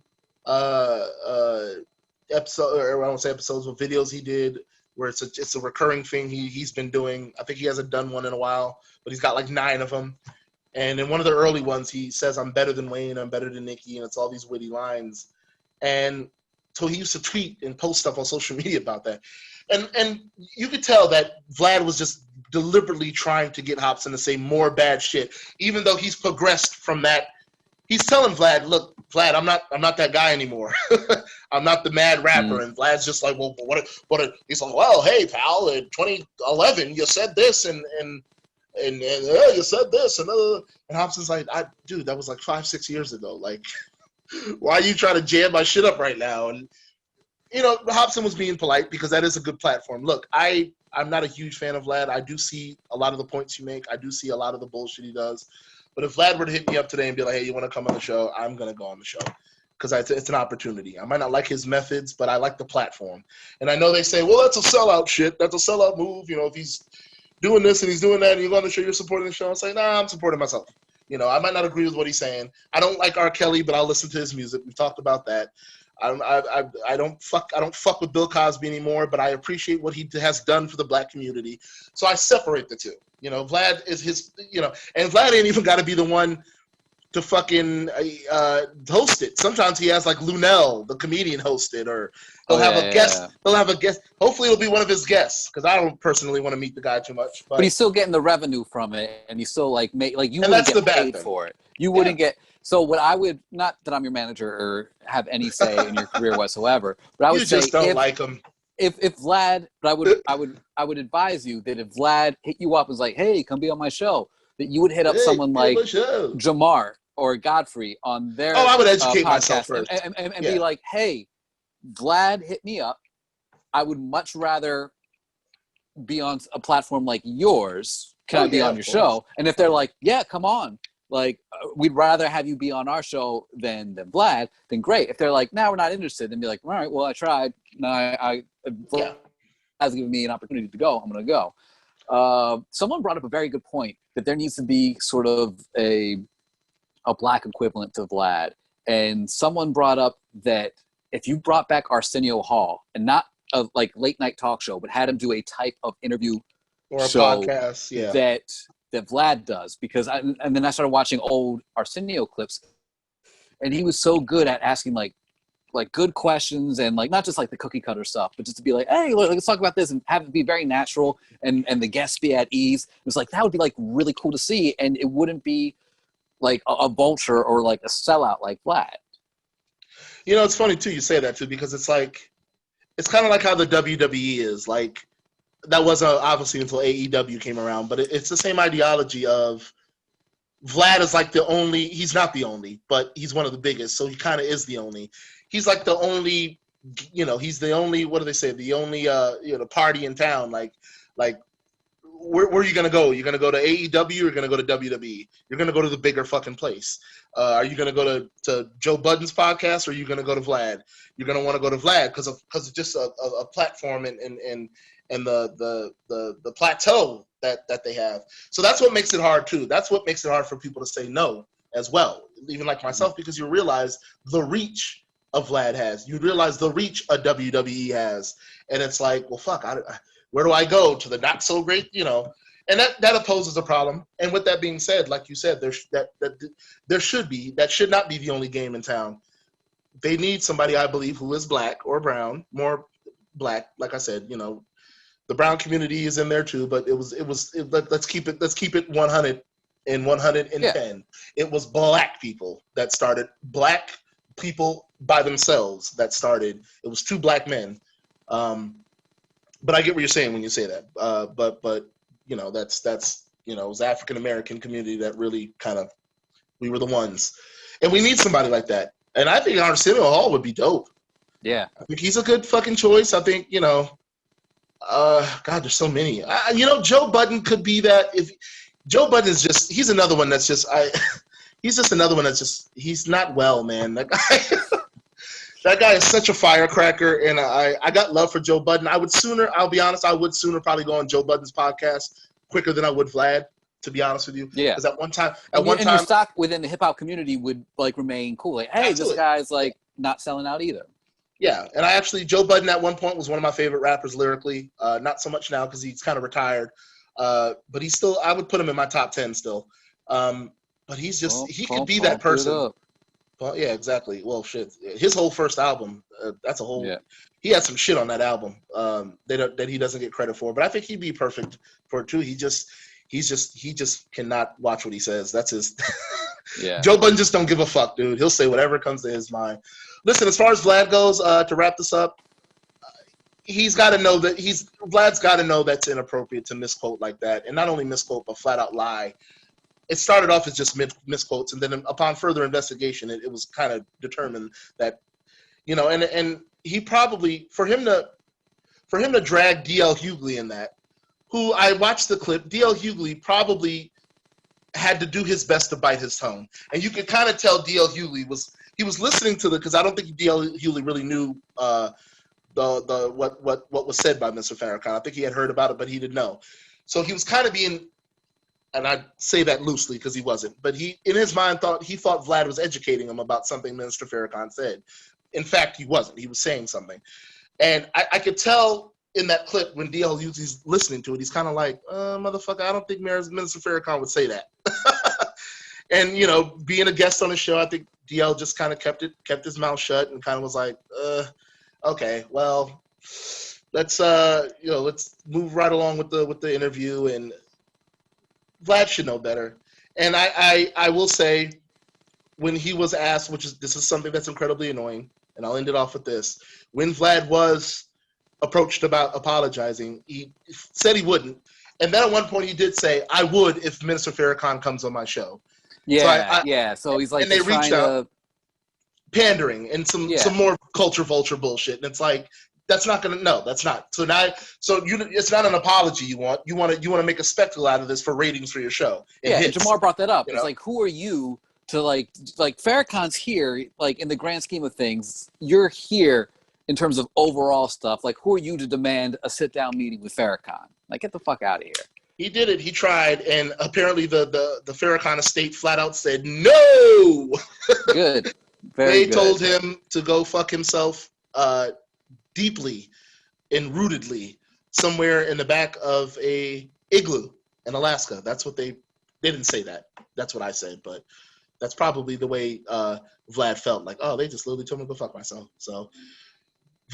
episode, or I won't say episodes, but videos he did, where it's a recurring thing he's been doing. I think he hasn't done one in a while, but he's got like 9 of them. And in one of the early ones, he says, I'm better than Wayne, I'm better than Nicki, and it's all these witty lines. And so he used to tweet and post stuff on social media about that. And you could tell that Vlad was just deliberately trying to get Hopsin to say more bad shit, even though he's progressed from that. He's telling Vlad, look, Vlad, I'm not that guy anymore. I'm not the mad rapper. And Vlad's just like, well, he's like, well, hey, pal, in 2011, you said this, and you said this, and Hopsin's like, dude, that was like 5-6 years ago. Like, why are you trying to jam my shit up right now? And, you know, Hopsin was being polite because that is a good platform. Look, I'm not a huge fan of Vlad. I do see a lot of the points you make. I do see a lot of the bullshit he does. But if Vlad were to hit me up today and be like, hey, you want to come on the show? I'm going to go on the show because it's an opportunity. I might not like his methods, but I like the platform. And I know they say, well, that's a sellout shit. That's a sellout move. You know, if he's doing this and he's doing that and you go on the show, you're supporting the show. I say, nah, I'm supporting myself. You know, I might not agree with what he's saying. I don't like R. Kelly, but I'll listen to his music. We've talked about that. I don't fuck with Bill Cosby anymore, but I appreciate what he has done for the black community. So I separate the two. You know, Vlad is his, you know, and Vlad ain't even got to be the one to fucking host it. Sometimes he has like Lunel, the comedian, host it, or he'll have a guest. Yeah. He'll have a guest. Hopefully, it'll be one of his guests because I don't personally want to meet the guy too much. But he's still getting the revenue from it, and he's still like you wouldn't get paid for it. You wouldn't get. So what I would, not that I'm your manager or have any say in your career whatsoever, but I would say just don't like him. If Vlad, but I would advise you that if Vlad hit you up and was like, hey, come be on my show, that you would hit up someone like Jamar or Godfrey on their I would educate podcast myself first. and be like, hey, Vlad hit me up. I would much rather be on a platform like yours. Can I be on your show? And if they're like, yeah, come on. Like, we'd rather have you be on our show than Vlad, then great. If they're like, no, we're not interested, then be like, all right, well, I tried. No, Vlad has given me an opportunity to go. I'm going to go. Someone brought up a very good point that there needs to be sort of a black equivalent to Vlad. And someone brought up that if you brought back Arsenio Hall, and not a like late night talk show, but had him do a type of interview or a show podcast, that Vlad does, because and then I started watching old Arsenio clips, and he was so good at asking like good questions, and like not just like the cookie cutter stuff, but just to be like, hey, let's talk about this, and have it be very natural, and the guests be at ease. It was like, that would be like really cool to see, and it wouldn't be like a vulture or like a sellout like Vlad. You know, it's funny too you say that too, because it's like, it's kind of like how the WWE is. Like, that wasn't obviously until AEW came around, but it's the same ideology of Vlad is like the only, he's not the only, but he's one of the biggest, so he kind of is the only. He's like the only, you know, he's the only, what do they say, the only, you know, party in town. Like where are you gonna go? You're gonna go to AEW or you're gonna go to WWE? You're gonna go to the bigger fucking place. Are you gonna go to Joe Budden's podcast or are you gonna go to Vlad? You're gonna want to go to Vlad because of just a platform and the plateau that they have. So that's what makes it hard too. That's what makes it hard for people to say no as well, even like myself, because you realize the reach of Vlad has. You realize the reach a WWE has, and it's like, well, fuck, where do I go to the not so great, And that poses a problem. And with that being said, like you said, that should not be the only game in town. They need somebody, I believe, who is black or brown, more black. Like I said, the brown community is in there too, but let's keep it 100 and 110. Yeah. It was black people that started, black people by themselves that started. It was two black men. But I get what you're saying when you say that. But that's it was the African American community that really we were the ones, and we need somebody like that. And I think Arsenio Hall would be dope. Yeah, I think he's a good fucking choice. I think God, there's so many. Joe Budden could be that. If Joe Budden is he's another one that's he's just another one that's he's not well, man. That guy is such a firecracker, and I got love for Joe Budden. I'll be honest, I would sooner probably go on Joe Budden's podcast quicker than I would Vlad, to be honest with you. Yeah. Because at one time, your stock within the hip hop community would remain cool. Like, hey, absolutely. This guy's not selling out either. Yeah, and Joe Budden at one point was one of my favorite rappers lyrically. Not so much now because he's kind of retired, but he's still. I would put him in my top 10 still. But he's he could be that person. Well, yeah, exactly. Well, shit. His whole first album, that's a whole. Yeah. He had some shit on that album that he doesn't get credit for. But I think he'd be perfect for it too. He just cannot watch what he says. That's his. Yeah. Joe Budden just don't give a fuck, dude. He'll say whatever comes to his mind. Listen, as far as Vlad goes, to wrap this up, he's got to know that Vlad's got to know that's inappropriate to misquote like that, and not only misquote but flat out lie. It started off as just misquotes, and then upon further investigation, it was kind of determined that, and he probably for him to drag DL Hughley in that, who I watched the clip, DL Hughley probably had to do his best to bite his tongue, and you could kind of tell DL Hughley was listening to because I don't think DL Hughley really knew what was said by Mr. Farrakhan. I think he had heard about it, but he didn't know, so he was kind of being. And I say that loosely because he wasn't. But he, in his mind, thought Vlad was educating him about something Minister Farrakhan said. In fact, he wasn't. He was saying something. And I could tell in that clip when DL Hughley's listening to it, he's kind of like, motherfucker, I don't think Minister Farrakhan would say that. And, being a guest on the show, I think DL just kind of kept his mouth shut and kind of was like, okay, well, let's move right along with the interview. And Vlad should know better. And I will say, when he was asked, this is something that's incredibly annoying, and I'll end it off with this. When Vlad was approached about apologizing, he said he wouldn't. And then at one point he did say, I would if Minister Farrakhan comes on my show. Yeah, so, so he's like, and they reached out pandering and some more culture vulture bullshit. And it's like, that's not gonna. No, that's not. So it's not an apology you want. You want to make a spectacle out of this for ratings for your show. And Jamar brought that up. It's like, who are you to like Farrakhan's here, like in the grand scheme of things, you're here in terms of overall stuff. Like, who are you to demand a sit down meeting with Farrakhan? Like, get the fuck out of here. He did it. He tried, and apparently the Farrakhan estate flat out said no. Good. They told him to go fuck himself. Deeply and rootedly somewhere in the back of a igloo in Alaska. That's what they didn't say that. That's what I said, but that's probably the way Vlad felt. Like, oh, they just literally told me to go fuck myself. So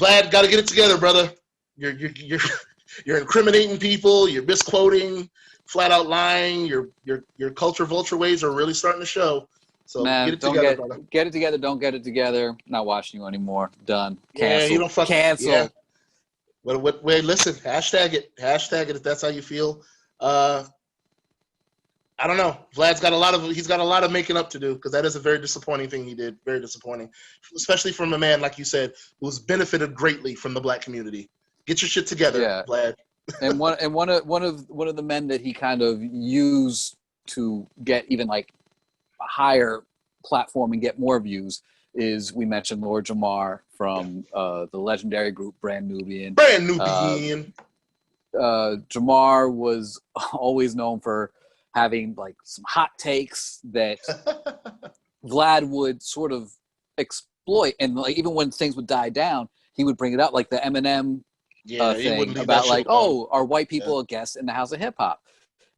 Vlad, got to get it together, brother. You're incriminating people. You're misquoting, flat out lying. Your culture vulture ways are really starting to show. So man, get it together, brother. Get it together. Don't get it together. Not watching you anymore. Done. Cancel. Yeah, you don't fucking cancel. Yeah. Wait, listen. Hashtag it if that's how you feel. I don't know. Vlad's got a lot of making up to do, because that is a very disappointing thing he did. Very disappointing, especially from a man like you said who's benefited greatly from the black community. Get your shit together, Vlad. And one of the men that he kind of used to get even like a higher platform and get more views is, we mentioned Lord Jamar from the legendary group Brand Nubian. Brand Nubian. Jamar was always known for having like some hot takes that Vlad would sort of exploit, and like even when things would die down, he would bring it up, like the Eminem thing about like, oh, are white people a guest in the House of Hip Hop?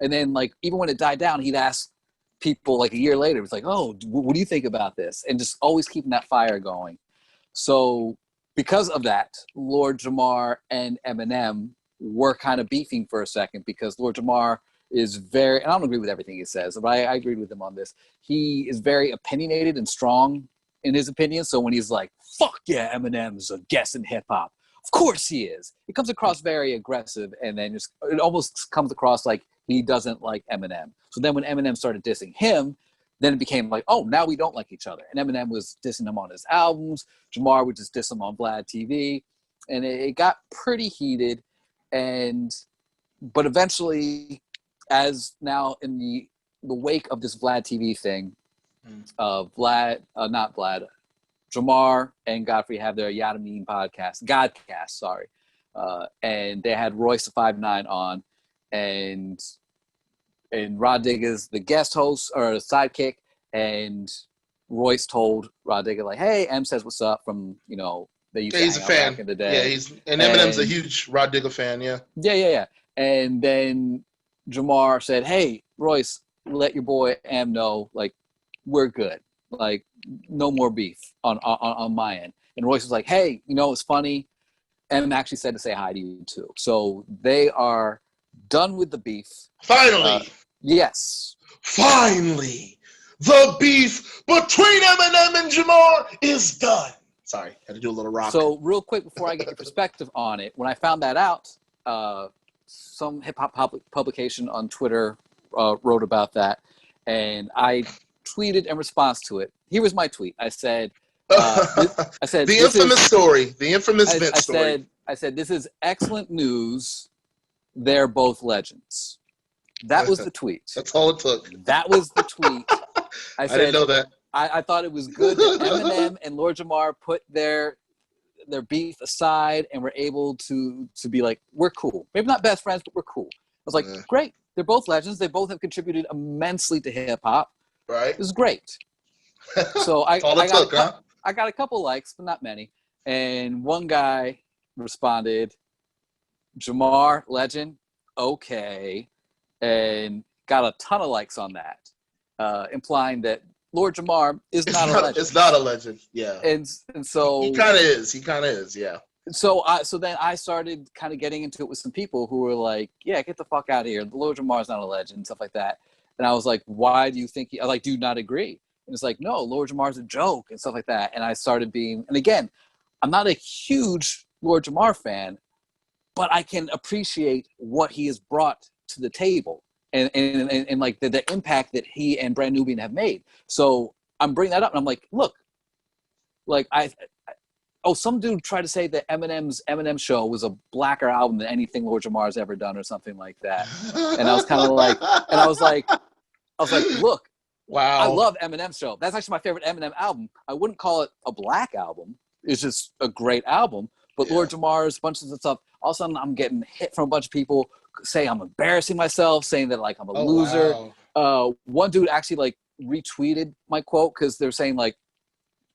And then like even when it died down, he'd ask people like a year later, it's like, oh, what do you think about this? And just always keeping that fire going. So because of that, Lord Jamar and Eminem were kind of beefing for a second, because Lord Jamar is very, and I don't agree with everything he says, but I agreed with him on this. He is very opinionated and strong in his opinion. So when he's like, fuck yeah, Eminem's a guest in hip hop, of course he is. It comes across very aggressive, and then just it almost comes across like he doesn't like Eminem. So then when Eminem started dissing him, then it became like, oh, now we don't like each other. And Eminem was dissing him on his albums. Jamar would just diss him on Vlad TV. And it got pretty heated. But eventually, as now in the wake of this Vlad TV thing, Jamar and Godfrey have their Yadameen podcast, Godcast, sorry. And they had Royce the 5'9" on, and Rod Digger's the guest host or the sidekick, and Royce told Rod Digger like, hey, M says what's up from, they used to hang out back in the day. Yeah, and Eminem's a huge Rod Digger fan, yeah. Yeah. And then Jamar said, hey, Royce, let your boy M know, like, we're good. Like, no more beef on my end. And Royce was like, hey, it's funny. M actually said to say hi to you too. So they are done with the beef. Finally. Yes. Finally. The beef between Eminem and Jamar is done. Sorry, had to do a little rock. So real quick before I get your perspective on it, when I found that out, some hip-hop publication on Twitter wrote about that, and I tweeted in response to it. Here was my tweet. I said, the infamous story, the infamous Vince story. I said, this is excellent news. They're both legends. That was the tweet. That's all it took. That was the tweet. I didn't know that. I thought it was good that Eminem and Lord Jamar put their beef aside and were able to be like, we're cool. Maybe not best friends, but we're cool. I was like, great. They're both legends. They both have contributed immensely to hip hop. Right. This is great. So I got a couple likes, but not many. And one guy responded, Jamar, legend, okay. And got a ton of likes on that, implying that Lord Jamar is not a legend. It's not a legend, yeah. And so he kind of is, yeah. So then I started kind of getting into it with some people who were like, yeah, get the fuck out of here. Lord Jamar's not a legend, stuff like that. And I was like, why do you think do you not agree? And it's like, no, Lord Jamar's a joke and stuff like that. And I started and again, I'm not a huge Lord Jamar fan, but I can appreciate what he has brought to the table and like the impact that he and Brand Nubian have made. So I'm bringing that up and I'm like, look, like some dude tried to say that Eminem show was a blacker album than anything Lord Jamar's ever done or something like that. And I was kind of like, I was like, look, wow, I love Eminem's show. That's actually my favorite Eminem album. I wouldn't call it a black album. It's just a great album. But Lord Jamar's bunches of stuff. All of a sudden, I'm getting hit from a bunch of people saying I'm embarrassing myself, saying that like I'm a loser. Wow. One dude actually like retweeted my quote because they're saying like,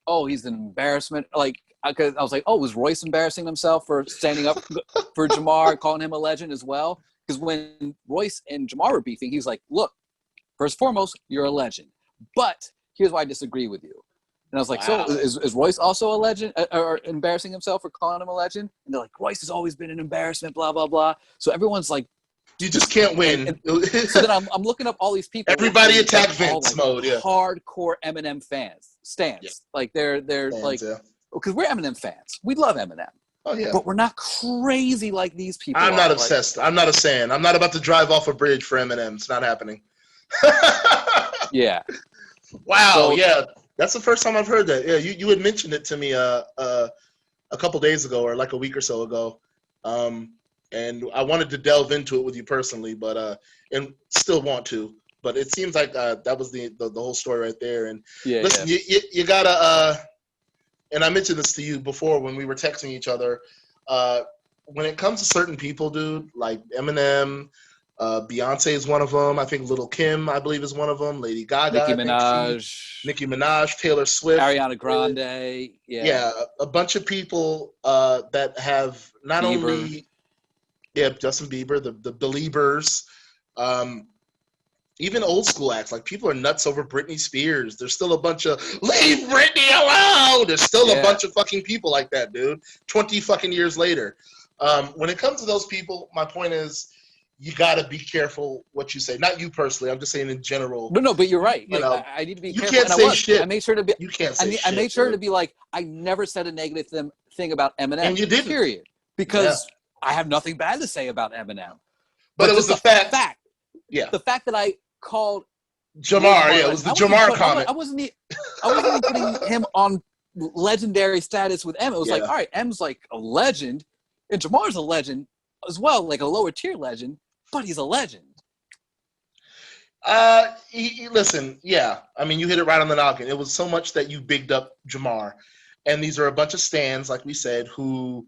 oh, he's an embarrassment. Like, I was like, oh, was Royce embarrassing himself for standing up for Jamar, calling him a legend as well? Because when Royce and Jamar were beefing, he was like, look, first and foremost, you're a legend. But here's why I disagree with you. And I was like, wow. So is Royce also a legend or embarrassing himself for calling him a legend? And they're like, Royce has always been an embarrassment, blah, blah, blah. So everyone's like, you just can't win. So then I'm looking up all these people. Everybody attack Vince mode, yeah. Hardcore Eminem stands. Yeah. Like they're fans, like, because we're Eminem fans. We love Eminem. Oh, yeah. But we're not crazy like these people. I'm not obsessed. I'm not a fan. I'm not about to drive off a bridge for Eminem. It's not happening. Yeah. Wow. So, yeah. That's the first time I've heard that. Yeah. You had mentioned it to me a couple days ago or like a week or so ago. and I wanted to delve into it with you personally, but and still want to. But it seems like that was the whole story right there. And Yeah, listen, yeah. you gotta. And I mentioned this to you before when we were texting each other. When it comes to certain people, dude, like Eminem, Beyonce is one of them. I think Little Kim, I believe, is one of them. Lady Gaga, Nicki I think Minaj, Nicki Minaj, Taylor Swift. Ariana Grande, yeah. Yeah, a bunch of people that have not Bieber. only, yeah, Justin Bieber, the Beliebers, um, even old school acts. Like, people are nuts over Britney Spears. There's still a bunch of, leave Britney alone. There's still a bunch of fucking people like that, dude. 20 fucking years later. When it comes to those people, my point is, you got to be careful what you say. Not you personally. I'm just saying in general. No, but you're right. You Like, know, I need to be you careful. can't And say I was. shit. I made sure to be. You can't say shit. I made sure dude. to be like, I never said a negative thing about Eminem. And you didn't. Period. Because I have nothing bad to say about Eminem. But it was the fact. Yeah. The fact that I called Jamar, yeah, it was the Jamar comment. I wasn't even putting him on legendary status with M. It was like, all right, M's like a legend, and Jamar's a legend as well, like a lower tier legend, but he's a legend. Listen, yeah. I mean, you hit it right on the noggin. It was so much that you bigged up Jamar. And these are a bunch of stans, like we said, who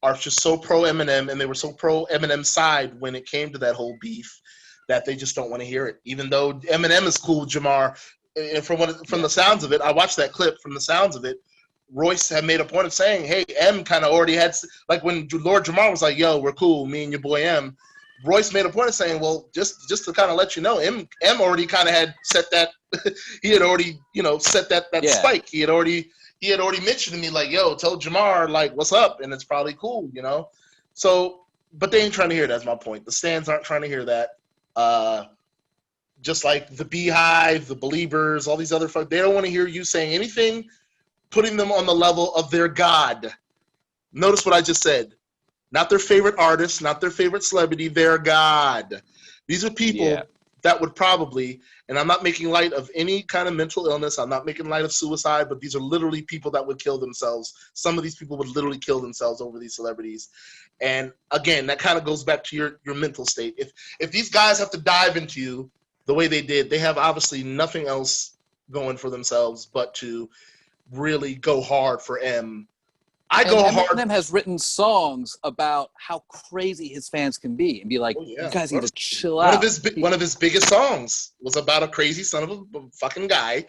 are just so pro Eminem, and they were so pro Eminem's side when it came to that whole beef that they just don't want to hear it. Even though Eminem is cool with Jamar, and from the sounds of it, I watched that clip. From the sounds of it, Royce had made a point of saying, "Hey, M kind of already had, like when Lord Jamar was like, yo, we're cool, me and your boy M." Royce made a point of saying, well, just to kind of let you know, M already kind of had set that. He had already, set that spike. He had already mentioned to me, like, yo, tell Jamar, like, what's up, and it's probably cool, So, but they ain't trying to hear. That's my point. The stands aren't trying to hear that. Just like the Beehive, the Beliebers, all these other folks, they don't want to hear you saying anything putting them on the level of their god. Notice what I just said. Not their favorite artist, not their favorite celebrity, their god. These are people that would probably, and I'm not making light of any kind of mental illness, I'm not making light of suicide, but these are literally people that would kill themselves. Some of these people would literally kill themselves over these celebrities. And again, that kind of goes back to your mental state. If these guys have to dive into you the way they did, they have obviously nothing else going for themselves but to really go hard for M. Eminem has written songs about how crazy his fans can be and be like, you guys need to chill out. One of his biggest songs was about a crazy son of a fucking guy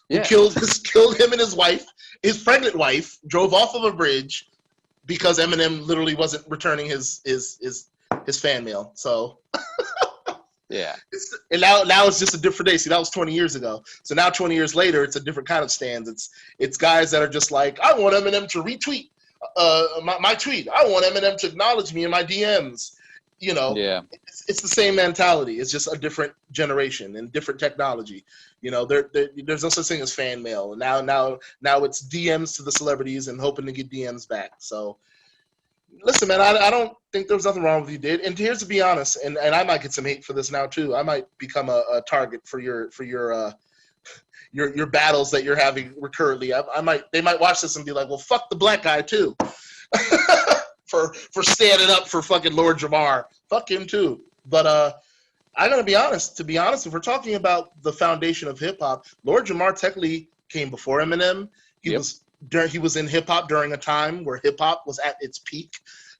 who killed him and his wife, his pregnant wife, drove off of a bridge because Eminem literally wasn't returning his fan mail. So and now it's just a different day. See, that was 20 years ago. So now 20 years later, it's a different kind of stands. It's guys that are just like, I want Eminem to retweet my tweet. I want Eminem to acknowledge me in my DMs. It's the same mentality. It's just a different generation and different technology. There's no such thing as fan mail. And now it's DMs to the celebrities and hoping to get DMs back. So listen, man, I don't think there was nothing wrong with what you did. And here's to be honest, and I might get some hate for this now too. I might become a target for your battles that you're having recurrently. They might watch this and be like, well, fuck the black guy too. for standing up for fucking Lord Jamar. Fuck him too. But I gotta be honest. To be honest, if we're talking about the foundation of hip hop, Lord Jamar technically came before Eminem. He was in hip hop during a time where hip hop was at its peak.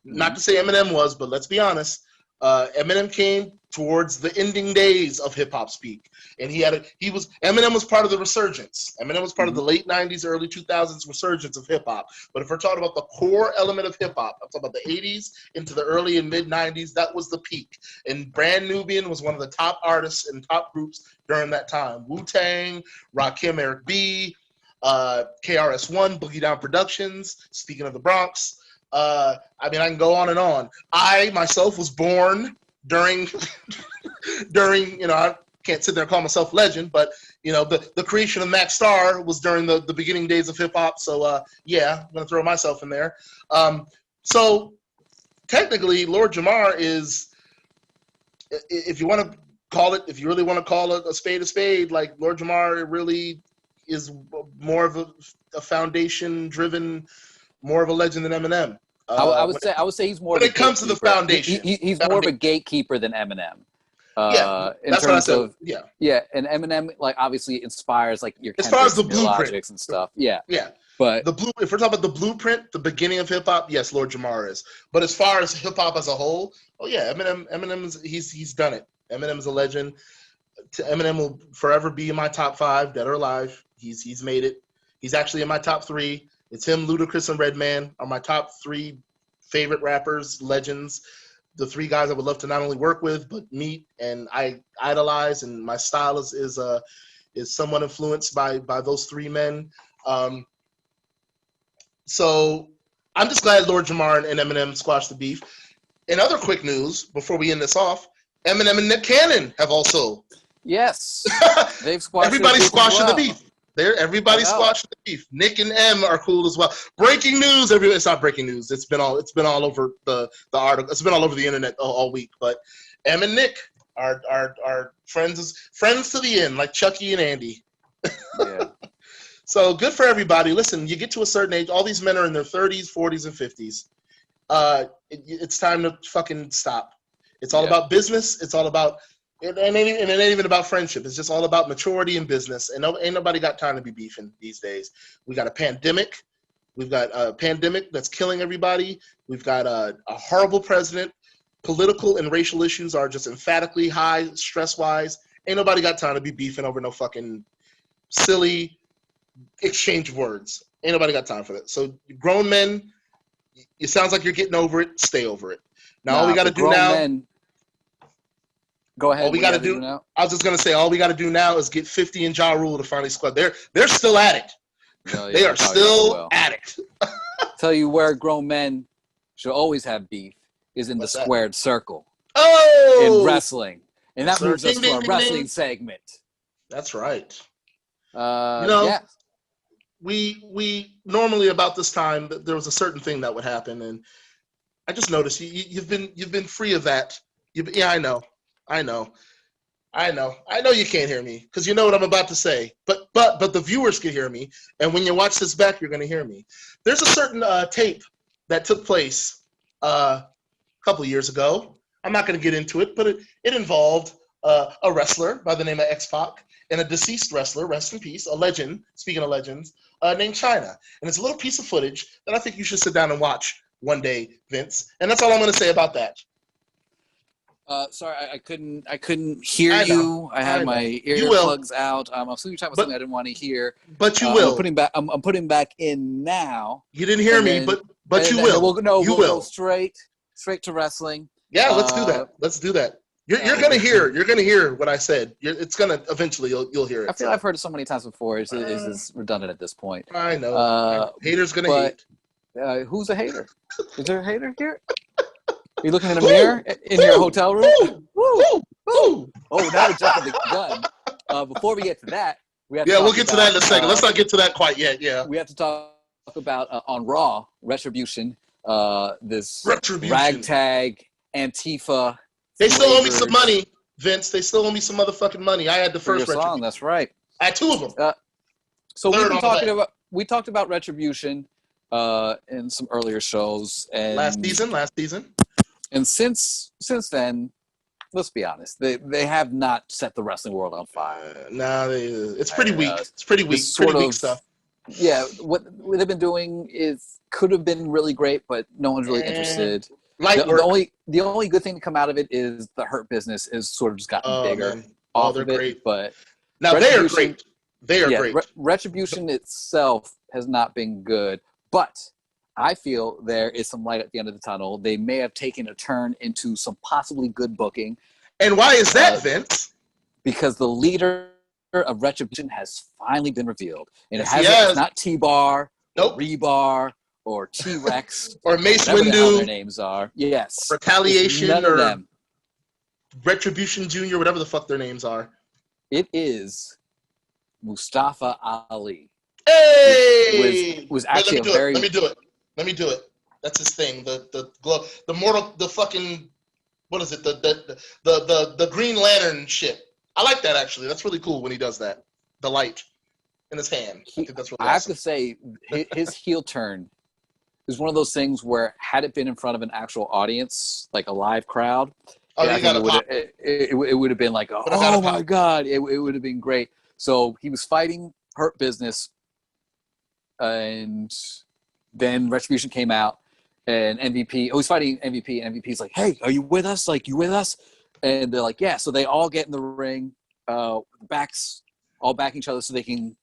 Not to say Eminem was, but let's be honest. Eminem came towards the ending days of hip hop's peak, and Eminem was part of the resurgence. Eminem was part of the late '90s, early 2000s resurgence of hip hop. But if we're talking about the core element of hip hop, I'm talking about the '80s into the early and mid '90s. That was the peak, and Brand Nubian was one of the top artists and top groups during that time. Wu-Tang, Rakim, Eric B, KRS-One, Boogie Down Productions. Speaking of the Bronx. I can go on and on. I myself was born during I can't sit there and call myself legend, but the creation of Max Star was during the beginning days of hip hop. So I'm gonna throw myself in there. So technically, Lord Jamar is, if you want to call it, if you really want to call it a spade, like Lord Jamar really is more of a foundation driven, more of a legend than Eminem. I would say he's more when of a it comes to the gatekeeper. foundation. He's more of a gatekeeper than Eminem. Yeah, In that's what I terms said. of and Eminem like obviously inspires like your As far as Kendricks the and your blueprint, Logics and stuff. Yeah, yeah. but If we're talking about the blueprint, the beginning of hip hop, yes, Lord Jamar is. But as far as hip hop as a whole, oh yeah, Eminem's he's done it. Eminem's a legend. Eminem will forever be in my top 5, dead or alive. He's made it. He's actually in my top 3. It's him, Ludacris, and Redman are my top 3 favorite rappers, legends. The 3 guys I would love to not only work with but meet and I idolize, and my style is somewhat influenced by those 3 men. So I'm just glad Lord Jamar and Eminem squashed the beef. In other quick news, before we end this off, Eminem and Nick Cannon have also. yes, they've squashed. Everybody's squashing well. the beef. Everybody's squashing the beef. Nick and M are cool as well. Breaking news! It's not breaking news. It's been all over the article. It's been all over the internet all week. But M and Nick are friends to the end, like Chucky and Andy. Yeah. So good for everybody. Listen, you get to a certain age. All these men are in their 30s, 40s, and 50s. It's time to fucking stop. It's all about business. It's all about it ain't even about friendship. It's just all about maturity and business. And ain't nobody got time to be beefing these days. We got a pandemic. We've got a pandemic that's killing everybody. We've got a horrible president. Political and racial issues are just emphatically high stress-wise. Ain't nobody got time to be beefing over no fucking silly exchange of words. Ain't nobody got time for that. So grown men, it sounds like you're getting over it. Stay over it. Now all we got to do now. Go ahead. All we got to do now. I was just gonna say all we got to do now is get 50 and Ja Rule to finally squad. They're still at it. They are still at it. Tell you where grown men should always have beef is in the squared circle. Oh, in wrestling, and that moves us to our wrestling segment. That's right. We normally about this time there was a certain thing that would happen, and I just noticed you've been free of that. I know you can't hear me because you know what I'm about to say, but the viewers can hear me, and when you watch this back, you're going to hear me. There's a certain tape that took place a couple of years ago. I'm not going to get into it, but it involved a wrestler by the name of X-Pac and a deceased wrestler, rest in peace, a legend, speaking of legends, named China. And it's a little piece of footage that I think you should sit down and watch one day, Vince. And that's all I'm going to say about that. Sorry, I couldn't hear you. I had my earplugs out. I'm assuming you're talking about something I didn't want to hear. But you will. I'm putting back in now. You didn't hear me, but you will. We'll go straight to wrestling. Yeah, let's do that. You're gonna hear what I said. It's gonna eventually you'll hear it. I feel I've heard it so many times before. It's redundant at this point. I know. Haters gonna hate. Who's a hater? Is there a hater here? Are you looking in a mirror in your hotel room? Woo! Oh, now we're jumping the gun. Before we get to that, we'll get to that in a second. Let's not get to that quite yet. Yeah. We have to talk about on Raw Retribution. This ragtag Antifa. They still owe me some money, Vince. They still owe me some motherfucking money. I had the first Retribution. Song, that's right. I had 2 of them. So we talked about Retribution in some earlier shows and last season. And since then, let's be honest, they have not set the wrestling world on fire. It's pretty weak. It's pretty weak. Pretty weak stuff. Yeah, what they've been doing could have been really great, but no one's really interested. The only good thing to come out of it is the Hurt Business is sort of just gotten bigger. They're great. But now they are great. They are great. Retribution itself has not been good, but I feel there is some light at the end of the tunnel. They may have taken a turn into some possibly good booking. And why is that, Vince? Because the leader of Retribution has finally been revealed. And it's not T-Bar, or Rebar, or T-Rex, or Mace Windu. Their names are. Yes. Retaliation or them. Retribution Jr., whatever the fuck their names are. It is Mustafa Ali. Hey! Was actually Let me do it. That's his thing. The fucking, what is it? The Green Lantern shit. I like that actually. That's really cool when he does that. The light in his hand. I think that's really awesome. I have to say his heel turn was one of those things where had it been in front of an actual audience, like a live crowd, Oh, I you think got it would have been like, oh my God, it would have been great. So he was fighting Hurt Business, and then Retribution came out, and MVP, he's fighting MVP, and MVP's like, hey, are you with us? Like, you with us? And they're like, yeah. So they all get in the ring, backs all backing each other so they can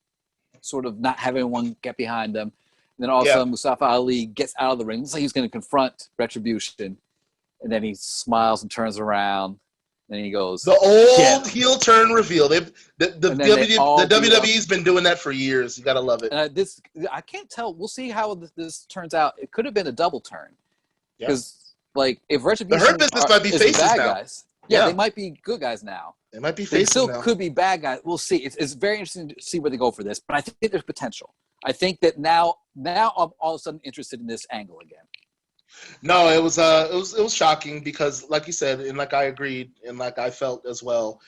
sort of not have anyone get behind them. And then all of a sudden, Mustafa Ali gets out of the ring. Looks like he's going to confront Retribution. And then he smiles and turns around. And he goes, the old heel turn reveal. The WWE's been doing that for years. You got to love it. I can't tell. We'll see how this turns out. It could have been a double turn. Because, like, if Retribution the Hurt Business might be faces bad now. Guys, they might be good guys now. They might be faces now. They still could be bad guys. We'll see. It's very interesting to see where they go for this. But I think there's potential. I think that now I'm all of a sudden interested in this angle again. No, it was shocking because, like you said, and like I agreed, and like I felt as well,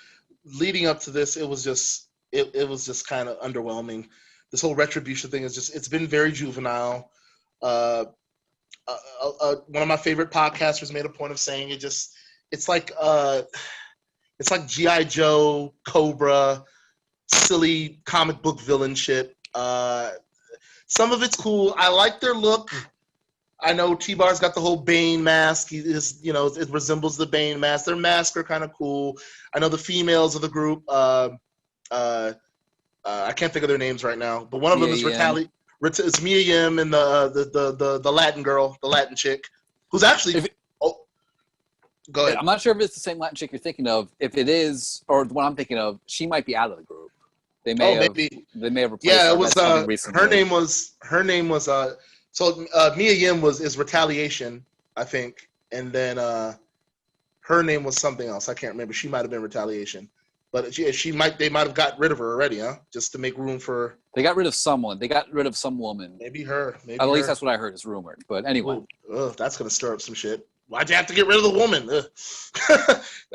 leading up to this, it was just kind of underwhelming. This whole Retribution thing it's been very juvenile. One of my favorite podcasters made a point of saying it's like G.I. Joe, Cobra, silly comic book villain shit. Some of it's cool. I like their look. I know T-Bar's got the whole Bane mask. It resembles the Bane mask. Their masks are kind of cool. I know the females of the group. I can't think of their names right now, but one of them is it's Mia Yim and the Latin girl, the Latin chick, who's actually. Go ahead. I'm not sure if it's the same Latin chick you're thinking of. If it is, or the one I'm thinking of, she might be out of the group. They may have replaced her. Yeah, it was. Her name was. So Mia Yim is Retaliation, I think, and then her name was something else. I can't remember. She might have been Retaliation, but they might have got rid of her already, huh? Just to make room for. They got rid of someone. They got rid of some woman. Maybe her. At least that's what I heard is rumored. But anyway, that's gonna stir up some shit. Why'd you have to get rid of the woman?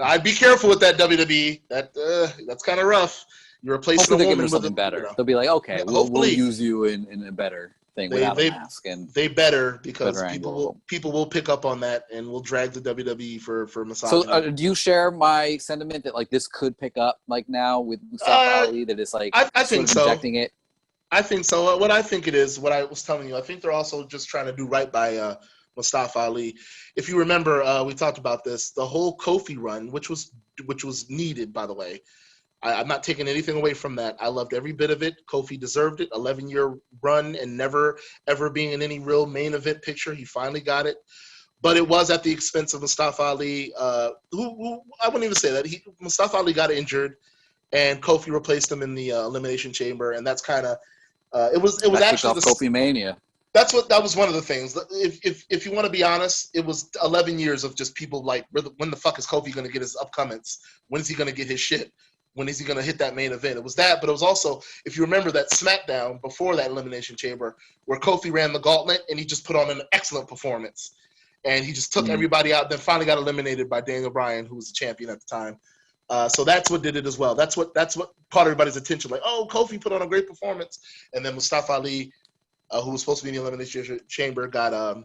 I'd be careful with that, WWE. That's kind of rough. You're replacing a woman with something better. They'll be like, okay, we'll use you in a better thing without a mask. And they better because people will pick up on that and will drag the WWE for misogyny. So do you share my sentiment that like this could pick up like now with Mustafa Ali, that it's like I think so. Injecting it? I think so. What I think it is, what I was telling you, I think they're also just trying to do right by Mustafa Ali. If you remember, we talked about this, the whole Kofi run, which was needed, by the way. I'm not taking anything away from that. I loved every bit of it. Kofi deserved it. 11-year run and never, ever being in any real main event picture. He finally got it. But it was at the expense of Mustafa Ali, who I wouldn't even say that. Mustafa Ali got injured, and Kofi replaced him in the Elimination Chamber. And that's kind of it was actually Kofi Mania. That was one of the things. If you want to be honest, it was 11 years of just people like, when the fuck is Kofi going to get his upcomings? When is he going to get his shit? When is he going to hit that main event? It was that, but it was also, if you remember that SmackDown before that Elimination Chamber, where Kofi ran the gauntlet and he just put on an excellent performance. And he just took everybody out, then finally got eliminated by Daniel Bryan, who was the champion at the time. So that's what did it as well. That's what caught everybody's attention. Like, oh, Kofi put on a great performance. And then Mustafa Ali, who was supposed to be in the Elimination Chamber, got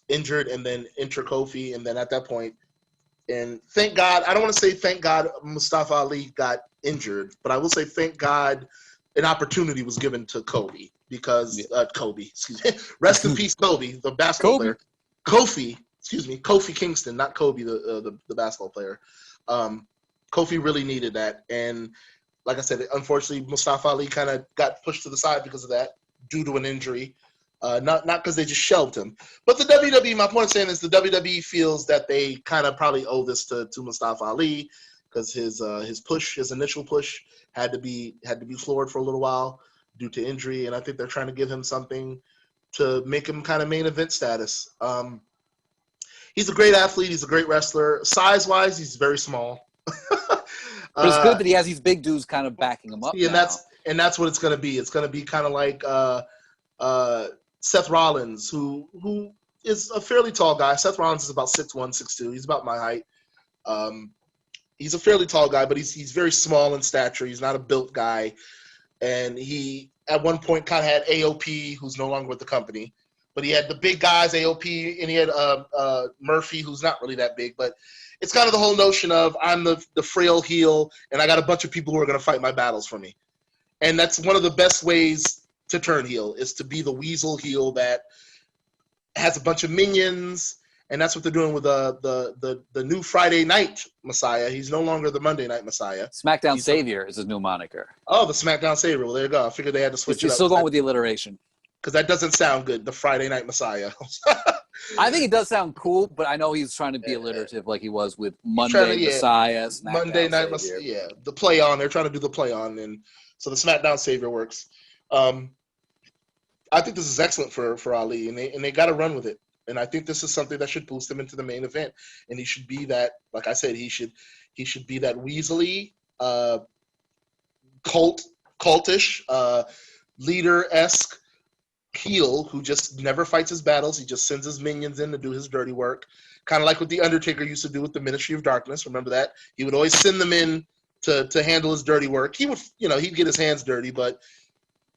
injured, and then enter Kofi. And then at that point, and thank God, I don't want to say thank God Mustafa Ali got injured, but I will say thank God an opportunity was given to Kobe because rest in peace, Kobe, the basketball player. Kofi Kingston, not Kobe, the basketball player. Kofi really needed that, and like I said, unfortunately, Mustafa Ali kind of got pushed to the side because of that, due to an injury. Not because they just shelved him. But the WWE, my point of saying is the WWE feels that they kind of probably owe this to Mustafa Ali because his initial push had to be floored for a little while due to injury, and I think they're trying to give him something to make him kind of main event status. He's a great athlete. He's a great wrestler. Size-wise, he's very small. But it's good that he has these big dudes kind of backing him up. And that's what it's going to be. It's going to be kind of like Seth Rollins, who is a fairly tall guy. Seth Rollins is about 6'1", 6'2". He's about my height. He's a fairly tall guy, but he's very small in stature. He's not a built guy. And he, at one point, kind of had AOP, who's no longer with the company. but he had the big guys, AOP, and he had Murphy, who's not really that big, but it's kind of the whole notion of I'm the frail heel, and I got a bunch of people who are going to fight my battles for me. And that's one of the best ways to turn heel, is to be the weasel heel that has a bunch of minions, and that's what they're doing with the new Friday Night Messiah. He's no longer the Monday Night Messiah. SmackDown Savior is his new moniker. Oh, the SmackDown Savior. Well, there you go. I figured they had to switch it up. You're still going with the alliteration. Because that doesn't sound good, the Friday Night Messiah. I think it does sound cool, but I know he's trying to be alliterative like he was with Monday Messiah, SmackDown Monday Night Messiah. Yeah, the play on. They're trying to do the play on, and so the SmackDown Savior works. I think this is excellent for Ali, and they got to run with it. And I think this is something that should boost him into the main event. And he should be that, like I said, he should be that weaselly, cultish, leader-esque heel who just never fights his battles. He just sends his minions in to do his dirty work. Kind of like what The Undertaker used to do with the Ministry of Darkness. Remember that? He would always send them in to handle his dirty work. He would, he'd get his hands dirty, but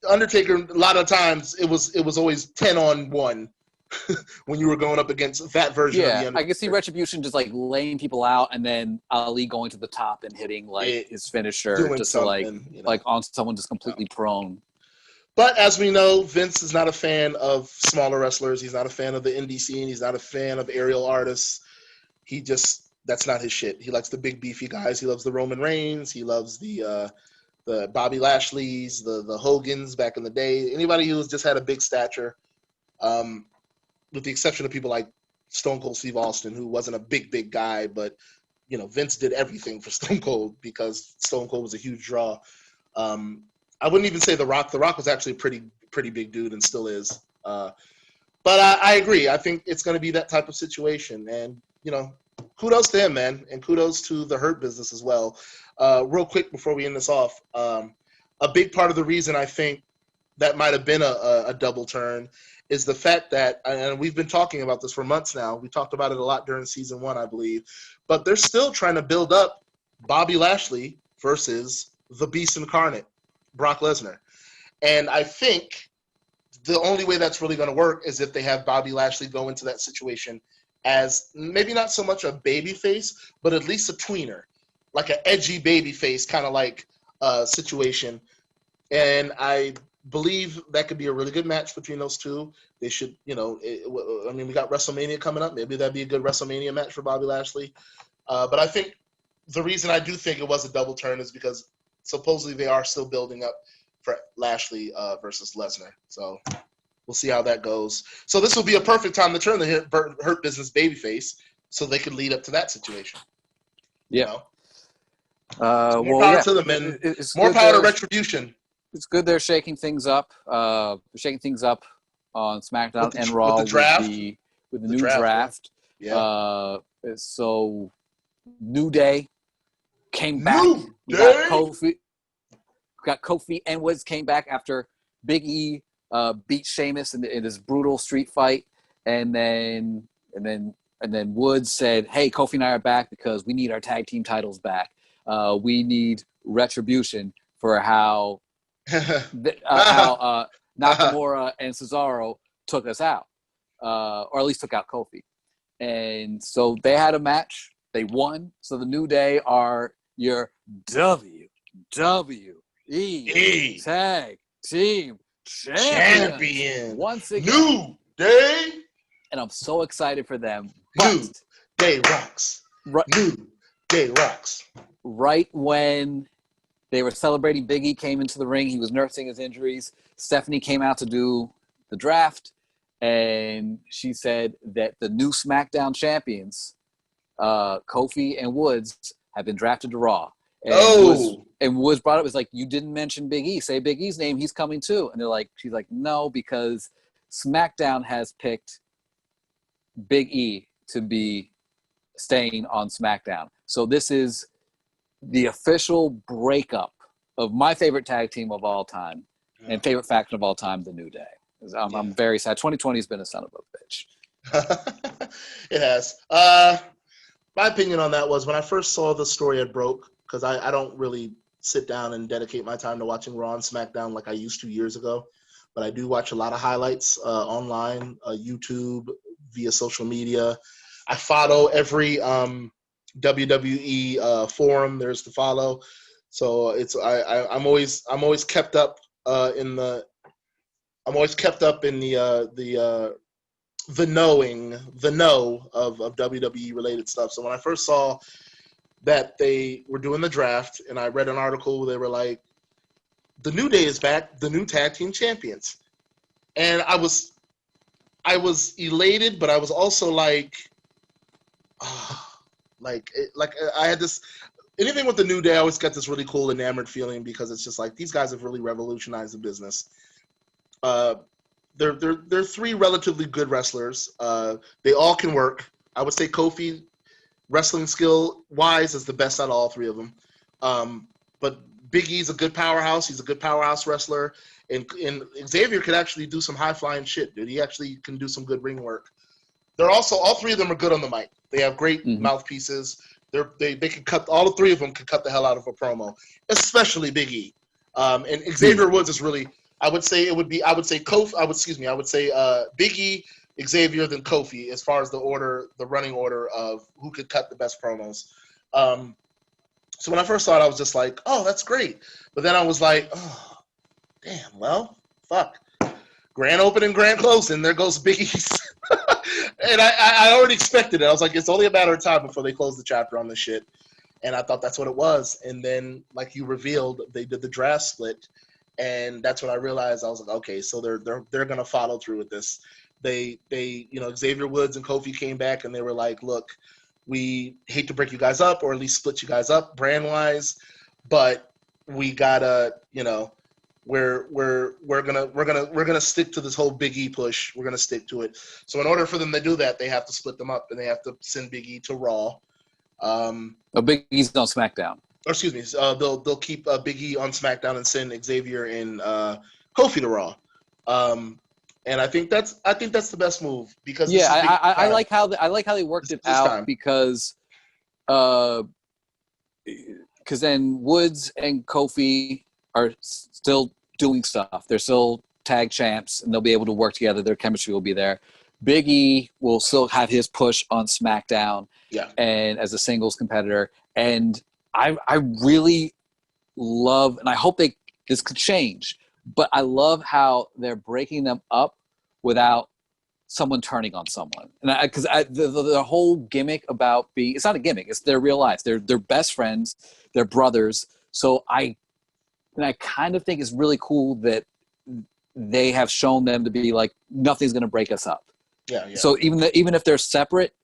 Undertaker, a lot of times it was always 10-on-1 when you were going up against that version of the Undertaker. I can see Retribution just like laying people out and then Ali going to the top and hitting his finisher just to like on someone just completely prone. But as we know, Vince is not a fan of smaller wrestlers. He's not a fan of the indie scene. He's not a fan of aerial artists. That's not his shit. He likes the big beefy guys. He loves the Roman Reigns. He loves the Bobby Lashley's, the Hogans back in the day. Anybody who's just had a big stature, with the exception of people like Stone Cold Steve Austin, who wasn't a big guy, but Vince did everything for Stone Cold because Stone Cold was a huge draw. I wouldn't even say The Rock. The Rock was actually a pretty big dude and still is. But I agree. I think it's going to be that type of situation. And, kudos to him, man. And kudos to the Hurt Business as well. Real quick before we end this off, a big part of the reason I think that might have been a double turn is the fact that, and we've been talking about this for months now. We talked about it a lot during season 1, I believe. But they're still trying to build up Bobby Lashley versus the Beast Incarnate, Brock Lesnar. And I think the only way that's really going to work is if they have Bobby Lashley go into that situation as maybe not so much a baby face, but at least a tweener, like an edgy baby face kind of like situation. And I believe that could be a really good match between those two. They should, we got WrestleMania coming up. Maybe that'd be a good WrestleMania match for Bobby Lashley. But I think the reason I do think it was a double turn is because supposedly they are still building up for Lashley versus Lesnar. So we'll see how that goes. So this will be a perfect time to turn the Hurt Business babyface so they could lead up to that situation. Yeah. So more power to them, and more power to Retribution. It's good they're shaking things up. They're shaking things up on SmackDown and Raw with the draft. With the new draft. Yeah. So New Day came back. Got Kofi and Woods came back after Big E beat Sheamus in this brutal street fight, and then Woods said, "Hey, Kofi and I are back because we need our tag team titles back. We need retribution for how Nakamura and Cesaro took us out, or at least took out Kofi." And so they had a match. They won. So the New Day are your WWE Tag Team Champions. Once again. New Day. And I'm so excited for them. New Day rocks. New Day rocks. Right when they were celebrating, Big E came into the ring. He was nursing his injuries. Stephanie came out to do the draft. And she said that the new SmackDown champions, Kofi and Woods, have been drafted to Raw. And Woods brought up, was like, you didn't mention Big E. Say Big E's name. He's coming too. And she's like, no, because SmackDown has picked Big E to be staying on SmackDown. So this is the official breakup of my favorite tag team of all time and favorite faction of all time, the New Day. I'm very sad. 2020 has been a son of a bitch. It has. My opinion on that was when I first saw the story it broke, because I don't really sit down and dedicate my time to watching Raw and SmackDown like I used to years ago. but I do watch a lot of highlights online, YouTube, via social media. I follow every WWE forum there's to follow, so I'm always kept up in the know of WWE related stuff. So when I first saw that they were doing the draft, and I read an article where they were like, the New Day is back, the new tag team champions. And I was elated, but I was also like, I had this, anything with the New Day, I always got this really cool enamored feeling, because it's just like, these guys have really revolutionized the business. They're three relatively good wrestlers. They all can work. I would say Kofi, wrestling skill wise, is the best out of all three of them. But Big E's a good powerhouse. He's a good powerhouse wrestler. And Xavier could actually do some high flying shit, dude. He actually can do some good ring work. They're also, all three of them are good on the mic. They have great mouthpieces. They can cut, all the three of them can cut the hell out of a promo, especially Big E. And Xavier Woods is really, I would say Big E, Xavier, then Kofi, as far as the running order of who could cut the best promos. So when I first saw it, I was just like, oh, that's great. But then I was like, oh, damn, well, fuck. Grand opening, grand closing, there goes Big E's. And I already expected it. I was like, it's only a matter of time before they close the chapter on this shit. And I thought that's what it was. And then, like you revealed, they did the draft split. And that's when I realized, I was like, okay, so they're gonna follow through with this. They Xavier Woods and Kofi came back and they were like, look, we hate to break you guys up, or at least split you guys up brand wise, but we gotta, we're gonna stick to this whole Big E push. We're gonna stick to it. So in order for them to do that, they have to split them up and they have to send Big E to Raw. Big E's on SmackDown. Or excuse me, they'll keep Big E on SmackDown and send Xavier and Kofi to Raw. And I think that's the best move, because I like how they worked it out, because then Woods and Kofi are still doing stuff. They're still tag champs, and they'll be able to work together. Their chemistry will be there. Big E will still have his push on SmackDown, and as a singles competitor. And I really love, and I hope this could change, but I love how they're breaking them up without someone turning on someone. And because the whole gimmick about being, it's not a gimmick, it's their real life. They're best friends, they're brothers. So I kind of think it's really cool that they have shown them to be like, nothing's going to break us up. Yeah. So even if they're separate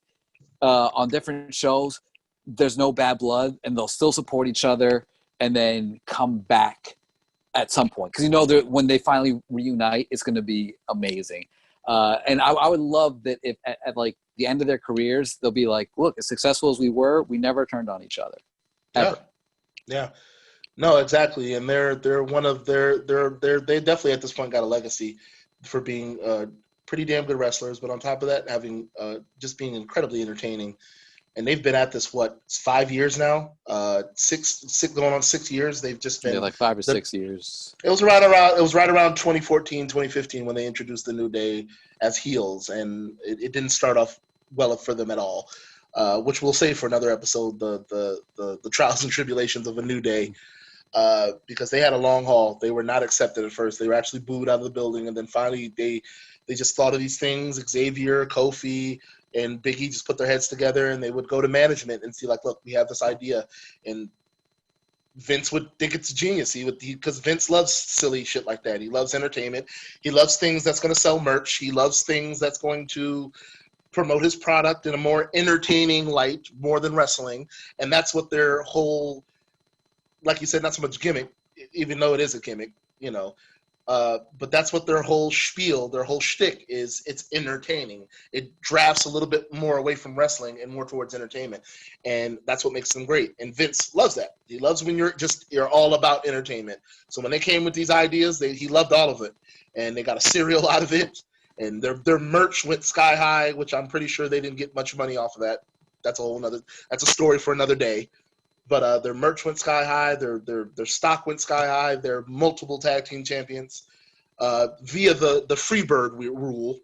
on different shows, there's no bad blood, and they'll still support each other and then come back at some point. Because when they finally reunite, it's going to be amazing. And I would love that if at like the end of their careers, they'll be like, look, as successful as we were, we never turned on each other. Ever. Yeah. No, exactly. And they're they definitely at this point got a legacy for being pretty damn good wrestlers, but on top of that, having just being incredibly entertaining. And they've been at this 5 years now, six going on 6 years. They've just been like 5 or 6 years. It was right around 2014, 2015 when they introduced the New Day as heels, and it didn't start off well for them at all. Which we'll save for another episode, the trials and tribulations of a New Day, because they had a long haul. They were not accepted at first. They were actually booed out of the building, and then finally they just thought of these things. Xavier, Kofi, and Big E just put their heads together, and they would go to management and see, like, look, we have this idea. And Vince would think it's genius. Because Vince loves silly shit like that. He loves entertainment. He loves things that's going to sell merch. He loves things that's going to promote his product in a more entertaining light, more than wrestling. And that's what their whole, like you said, not so much gimmick, even though it is a gimmick, but that's what their whole spiel, their whole shtick is. It's entertaining. It drafts a little bit more away from wrestling and more towards entertainment. And that's what makes them great. And Vince loves that. He loves when you're all about entertainment. So when they came with these ideas, he loved all of it. And they got a cereal out of it. And their merch went sky high, which I'm pretty sure they didn't get much money off of that. That's a story for another day. But their merch went sky high. Their stock went sky high. They're multiple tag team champions. via the Freebird rule,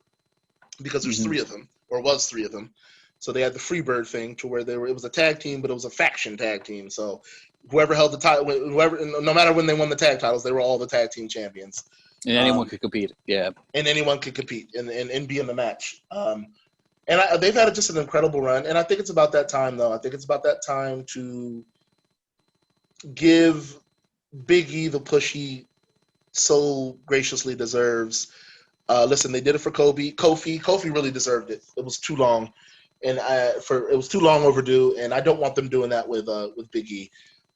because there's Mhm. 3 of them, or was 3 of them. So they had the Freebird thing to where it was a tag team, but it was a faction tag team. So whoever held the title, no matter when they won the tag titles, they were all the tag team champions. And anyone could compete. Yeah. And anyone could compete and be in the match. And they've had just an incredible run. And I think it's about that time, though. I think it's about that time to give Big E the push he so graciously deserves. Listen, they did it for Kofi. Kofi really deserved it. It was too long, and it was too long overdue. And I don't want them doing that with Big E,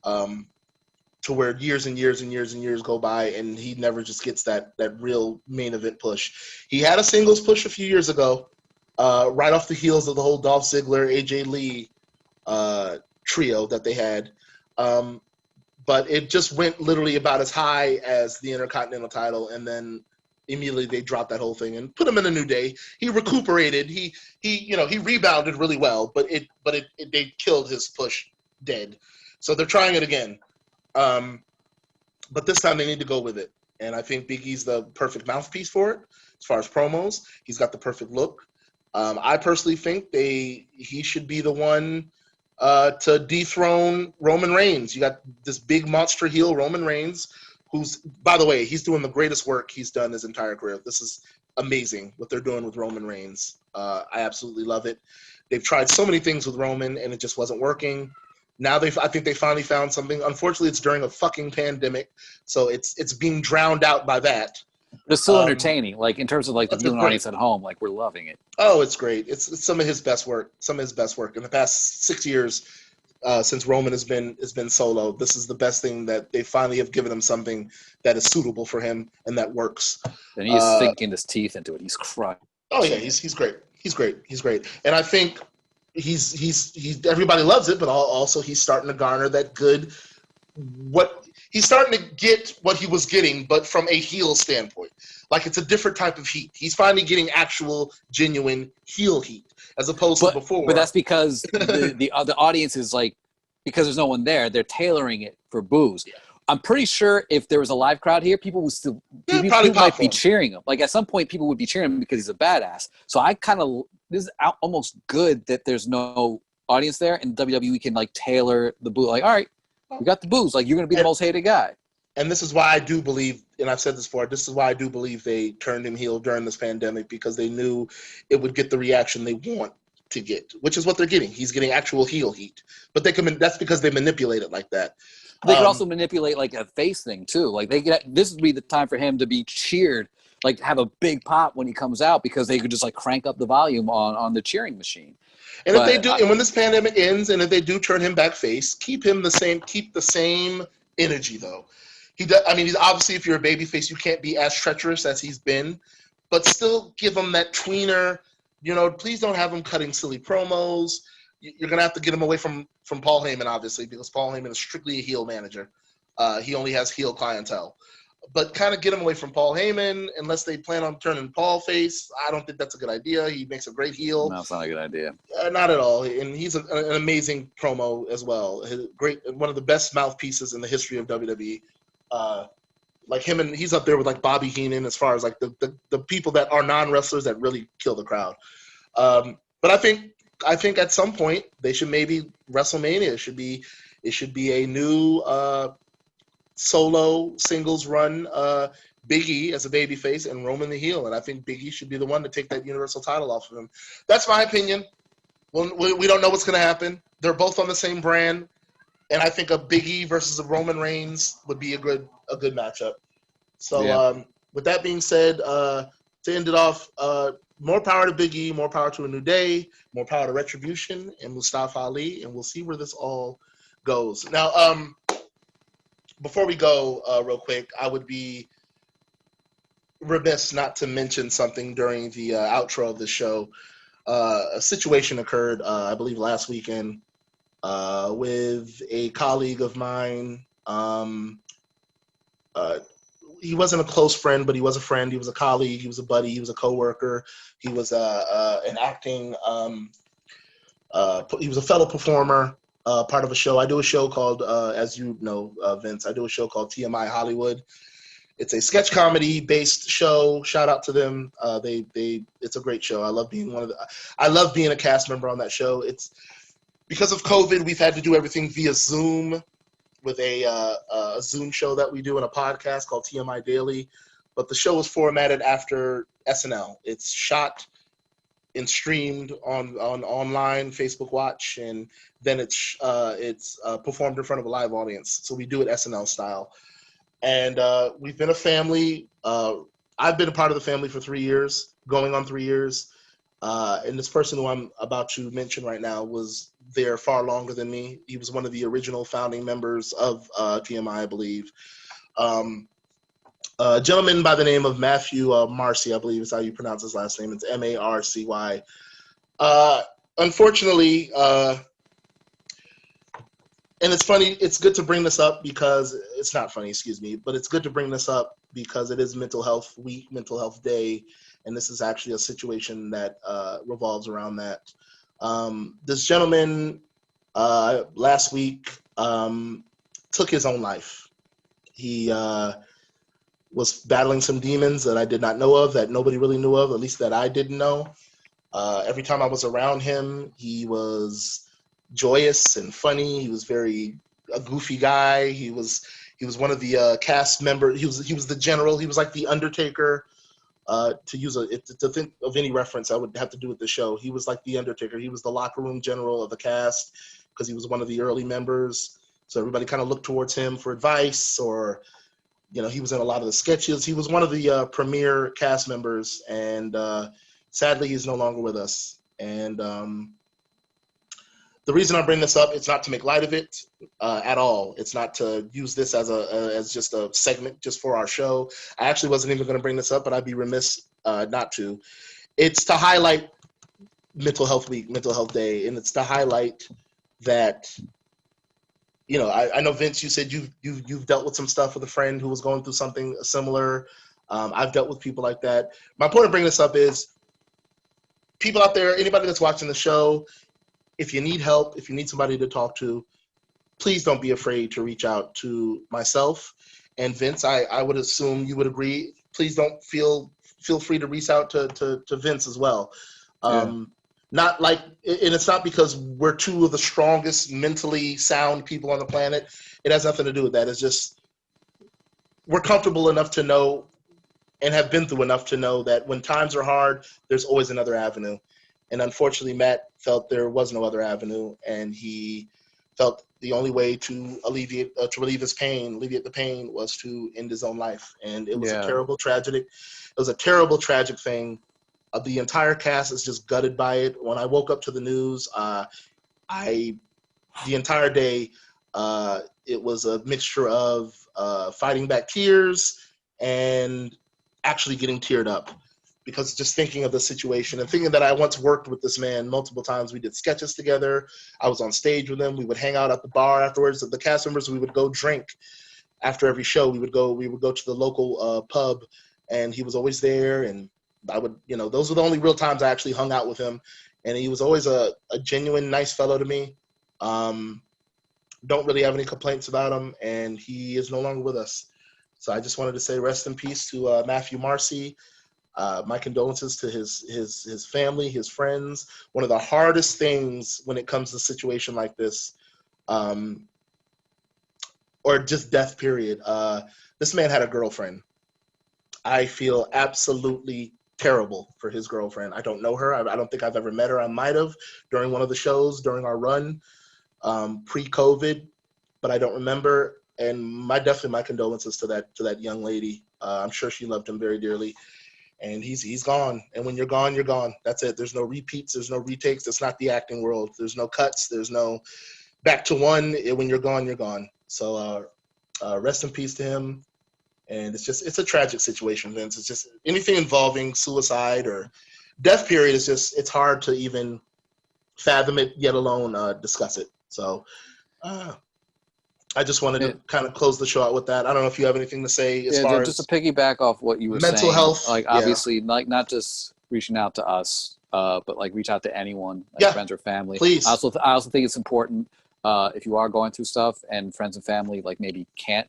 to where years and years and years and years go by, and he never just gets that real main event push. He had a singles push a few years ago, right off the heels of the whole Dolph Ziggler, AJ Lee trio that they had. But it just went literally about as high as the Intercontinental title, and then immediately they dropped that whole thing and put him in a New Day. He recuperated. He rebounded really well, but they killed his push dead. So they're trying it again. But this time they need to go with it. And I think Big E's the perfect mouthpiece for it. As far as promos, he's got the perfect look. I personally think he should be the one to dethrone Roman Reigns. You got this big monster heel, Roman Reigns, who's, by the way, he's doing the greatest work he's done his entire career. This is amazing what they're doing with Roman Reigns. I absolutely love it. They've tried so many things with Roman, and it just wasn't working. Now I think they finally found something. Unfortunately, it's during a fucking pandemic, so it's being drowned out by that. But it's still entertaining, like in terms of like the viewing audience at home, like we're loving it. Oh, it's great. It's some of his best work. Some of his best work in the past 6 years, since Roman has been solo. This is the best thing that they finally have given him, something that is suitable for him and that works. And he's sinking his teeth into it. He's crying. Oh yeah, he's great. He's great. And I think he's everybody loves it, but also he's starting to garner that good. He's starting to get what he was getting, but from a heel standpoint. Like, it's a different type of heat. He's finally getting actual, genuine heel heat, as opposed to before. But that's because the audience is like, because there's no one there, they're tailoring it for boos. Yeah. I'm pretty sure if there was a live crowd here, people would still people might be cheering him. Like, at some point, people would be cheering him because he's a badass. So this is almost good that there's no audience there, and WWE can like tailor the boo. Like, all right, we got the boos. Like, you're going to be the most hated guy. And this is why I do believe, and I've said this before, this is why I do believe they turned him heel during this pandemic, because they knew it would get the reaction they want to get, which is what they're getting. He's getting actual heel heat. But that's because they manipulate it like that. They could also manipulate like a face thing too. Like, this would be the time for him to be cheered, like have a big pop when he comes out, because they could just like crank up the volume on the cheering machine. And if they do, and when this pandemic ends, and if they do turn him back face, keep the same energy though. He's obviously, if you're a babyface, you can't be as treacherous as he's been, but still give him that tweener. Please don't have him cutting silly promos. You're gonna have to get him away from Paul Heyman, obviously, because Paul Heyman is strictly a heel manager. He only has heel clientele. But kind of get him away from Paul Heyman, unless they plan on turning Paul face. I don't think that's a good idea. He makes a great heel. No, it's not a good idea. Not at all. And he's an amazing promo as well. One of the best mouthpieces in the history of WWE. Like him, and he's up there with like Bobby Heenan as far as like the people that are non-wrestlers that really kill the crowd. But I think at some point they should, maybe WrestleMania should be a new solo singles run, Big E as a babyface and Roman the heel, and I think Big E should be the one to take that Universal title off of him. That's my opinion. Well, we don't know what's going to happen. They're both on the same brand, and I think a Big E versus a Roman Reigns would be a good matchup. So yeah. With that being said, to end it off, more power to Big E, more power to A New Day, more power to Retribution and Mustafa Ali, and we'll see where this all goes. Now, before we go, real quick, I would be remiss not to mention something during the outro of the show. A situation occurred, I believe, last weekend with a colleague of mine. He wasn't a close friend, but he was a friend. He was a colleague. He was a buddy. He was a coworker. He was an acting. He was a fellow performer. Part of a show. I do a show called, as you know, Vince, I do a show called TMI Hollywood. It's a sketch comedy based show. Shout out to them. It's a great show. I love being a cast member on that show. It's because of COVID, we've had to do everything via Zoom with a Zoom show that we do in a podcast called TMI Daily. But the show is formatted after SNL. It's shot and streamed on online Facebook Watch, and then it's performed in front of a live audience. So we do it SNL style. And we've been a family. I've been a part of the family for 3 years, going on 3 years. And this person who I'm about to mention right now was there far longer than me. He was one of the original founding members of TMI, I believe. A gentleman by the name of Matthew Marcy, I believe is how you pronounce his last name. It's Marcy. Unfortunately, and it's funny, it's good to bring this up because it's not funny, excuse me, but it's good to bring this up because it is Mental Health Week, Mental Health Day, and this is actually a situation that revolves around that. This gentleman last week took his own life. He was battling some demons that I did not know of, that nobody really knew of, at least that I didn't know. Every time I was around him, he was joyous and funny. He was a goofy guy. He was one of the cast members. He was the general. He was like the Undertaker. To think of any reference, I would have to do with the show. He was like the Undertaker. He was the locker room general of the cast because he was one of the early members. So everybody kind of looked towards him for advice, or he was in a lot of the sketches. He was one of the premier cast members, and sadly, he's no longer with us. And the reason I bring this up, it's not to make light of it at all. It's not to use this as just a segment just for our show. I actually wasn't even going to bring this up, but I'd be remiss not to. It's to highlight Mental Health Week, Mental Health Day, and it's to highlight that, I know, Vince, you said you've dealt with some stuff with a friend who was going through something similar. I've dealt with people like that. My point of bringing this up is people out there, anybody that's watching the show, if you need help, if you need somebody to talk to, please don't be afraid to reach out to myself and Vince. I would assume you would agree. Please don't feel free to reach out to Vince as well. Not like, and it's not because we're two of the strongest mentally sound people on the planet. It has nothing to do with that. It's just we're comfortable enough to know and have been through enough to know that when times are hard, there's always another avenue. And unfortunately, Matt felt there was no other avenue, and he felt the only way to alleviate the pain was to end his own life. And it was a terrible tragedy. It was a terrible, tragic thing. The entire cast is just gutted by it. When I woke up to the news, the entire day, it was a mixture of fighting back tears and actually getting teared up. Because just thinking of the situation and thinking that I once worked with this man multiple times. We did sketches together. I was on stage with him. We would hang out at the bar afterwards. The cast members, we would go drink after every show. We would go to the local pub, and he was always there. And I would, those were the only real times I actually hung out with him. And he was always a genuine, nice fellow to me. Don't really have any complaints about him, and he is no longer with us. So I just wanted to say rest in peace to Matthew Marcy. My condolences to his family, his friends. One of the hardest things when it comes to a situation like this, or just death period. This man had a girlfriend. I feel absolutely terrible for his girlfriend. I don't know her. I don't think I've ever met her. I might have during one of the shows during our run pre-COVID, but I don't remember. And definitely my condolences to that young lady. I'm sure she loved him very dearly. And he's gone. And when you're gone, you're gone. That's it. There's no repeats. There's no retakes. It's not the acting world. There's no cuts. There's no back to one. When you're gone, you're gone. So rest in peace to him. And it's a tragic situation, Vince. It's just anything involving suicide or death period is it's hard to even fathom it, yet alone discuss it. So I just wanted to kind of close the show out with that. I don't know if you have anything to say as far just as to piggyback off what you were saying. Mental health, like obviously, like not just reaching out to us, but like reach out to anyone, like friends or family. Please. I also think it's important if you are going through stuff and friends and family like maybe can't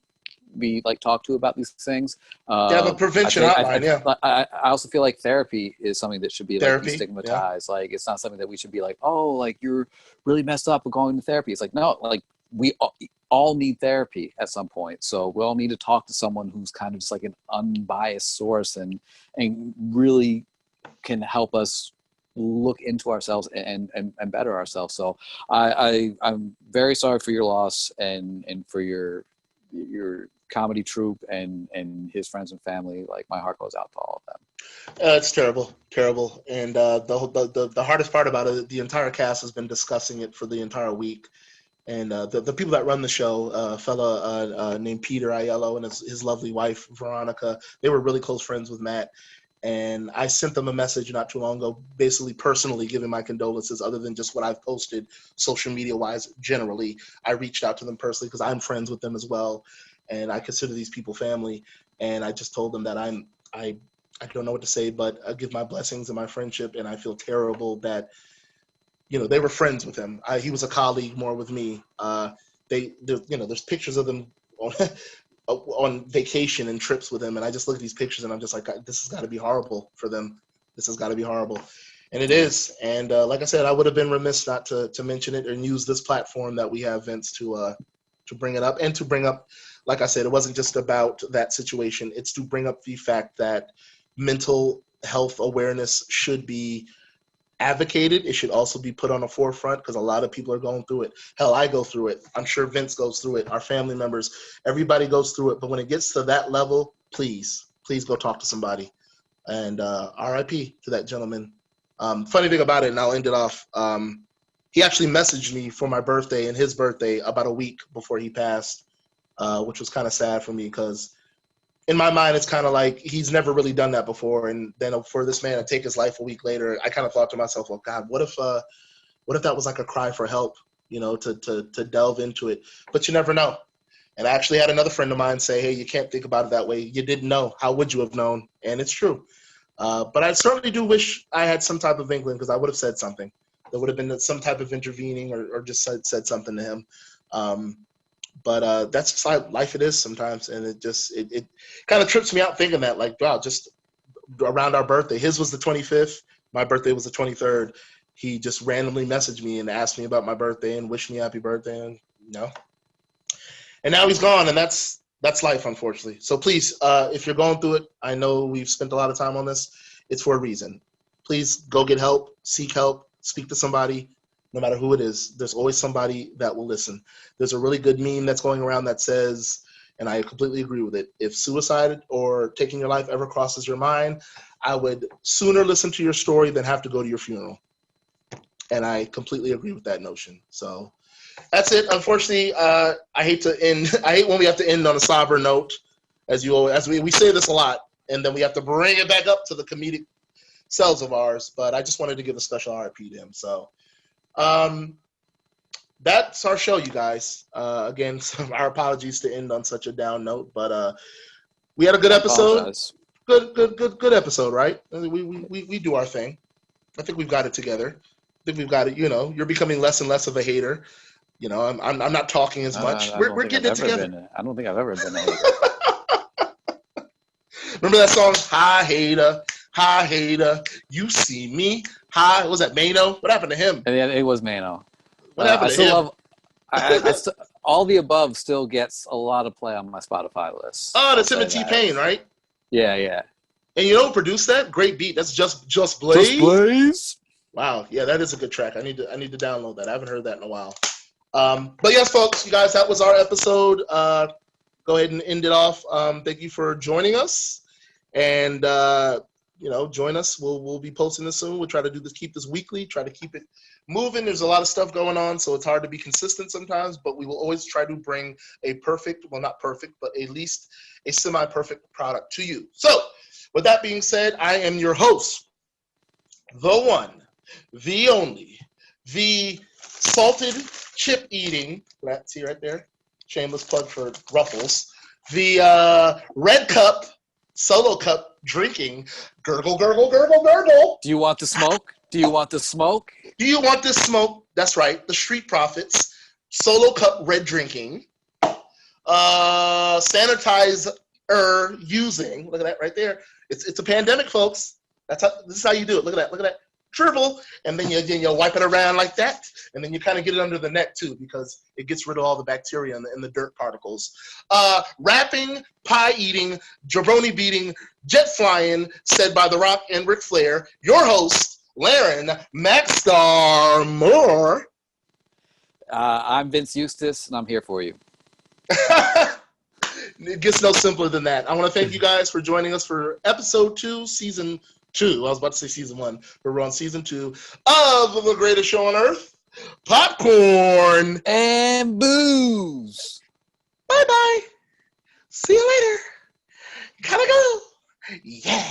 we like talk to about these things. They have a prevention hotline. I also feel like therapy is something that should be like destigmatized. Yeah. Like, it's not something that we should be like, oh, like you're really messed up with going to therapy. It's like, no, like we all need therapy at some point. So we all need to talk to someone who's kind of just like an unbiased source and really can help us look into ourselves and better ourselves. So I'm very sorry for your loss and for your comedy troupe and his friends and family. Like, my heart goes out to all of them. It's terrible. And the hardest part about it, the entire cast has been discussing it for the entire week. And the people that run the show, a fella named Peter Aiello and his lovely wife, Veronica, they were really close friends with Matt. And I sent them a message not too long ago, basically personally giving my condolences, other than just what I've posted social media-wise generally. I reached out to them personally because I'm friends with them as well. And I consider these people family. And I just told them that I don't know what to say, but I give my blessings and my friendship. And I feel terrible that, they were friends with him. He was a colleague more with me. There's pictures of them on vacation and trips with him. And I just look at these pictures and I'm just like, this has got to be horrible for them. This has got to be horrible. And it is. And like I said, I would have been remiss not to mention it and use this platform that we have, Vince, to bring it up and to bring up, like I said, it wasn't just about that situation. It's to bring up the fact that mental health awareness should be advocated. It should also be put on the forefront because a lot of people are going through it. Hell, I go through it. I'm sure Vince goes through it. Our family members, everybody goes through it. But when it gets to that level, please go talk to somebody. And RIP to that gentleman. Funny thing about it, and I'll end it off. He actually messaged me for my birthday and his birthday about a week before he passed, which was kind of sad for me because in my mind, it's kind of like he's never really done that before. And then for this man to take his life a week later, I kind of thought to myself, well, God, what if that was like a cry for help, to delve into it? But you never know. And I actually had another friend of mine say, hey, you can't think about it that way. You didn't know. How would you have known? And it's true. But I certainly do wish I had some type of inkling because I would have said something. There would have been some type of intervening or just said something to him. But that's just how life it is sometimes. And it kind of trips me out thinking that, like, wow, just around our birthday. His was the 25th. My birthday was the 23rd. He just randomly messaged me and asked me about my birthday and wished me happy birthday. And, and now he's gone. And that's life, unfortunately. So please, if you're going through it, I know we've spent a lot of time on this. It's for a reason. Please go get help, seek help, speak to somebody. No matter who it is, there's always somebody that will listen. There's a really good meme that's going around that says, and I completely agree with it, if suicide or taking your life ever crosses your mind, I would sooner listen to your story than have to go to your funeral. And I completely agree with that notion. So that's it. Unfortunately, I hate when we have to end on a somber note, as we say this a lot, and then we have to bring it back up to the comedic selves of ours. But I just wanted to give a special RIP to him. So that's our show, you guys. Again, our apologies to end on such a down note, but we had a good episode. Good episode, right? We do our thing. I think we've got it together. I think we've got it. You're becoming less and less of a hater. I'm not talking as much. We're getting it together. I don't think I've ever been a hater. Remember that song, Hi Hater, you see me. Hi, was that Mano? What happened to him? Yeah, it was Mano. What happened to him? I all the above still gets a lot of play on my Spotify list. Oh, that's him and T-Pain, right? Yeah. And you know who produced that? Great beat. That's Just Blaze. Just Blaze. Wow, yeah, that is a good track. I need to download that. I haven't heard that in a while. But yes, folks, you guys, that was our episode. Go ahead and end it off. Thank you for joining us, and join us. We'll be posting this soon. We'll try to keep this weekly. Try to keep it moving. There's a lot of stuff going on, so it's hard to be consistent sometimes. But we will always try to bring a perfect, well, not perfect, but at least a semi-perfect product to you. So, with that being said, I am your host, the one, the only, the salted chip eating. Let's see right there. Shameless plug for Ruffles. The red cup, solo cup drinking. Gurgle, gurgle, gurgle, gurgle. Do you want the smoke? Do you want the smoke? Do you want this smoke? That's right. The Street Profits solo cup red drinking. sanitizer using. Look at that right there. It's a pandemic, folks. This is how you do it. Look at that. Dribble, and then you wipe it around like that, and then you kind of get it under the neck too, because it gets rid of all the bacteria and the dirt particles. Rapping, pie eating, jabroni beating, jet flying, said by The Rock and Ric Flair. Your host, LAREN Maxstar Moore. I'm Vince Eustace, and I'm here for you. It gets no simpler than that. I want to thank you guys for joining us for episode 2, season 2. I was about to say season 1, but we're on season 2 of the greatest show on earth, Popcorn and Booze. Bye-bye. See you later. Gotta go. Yeah.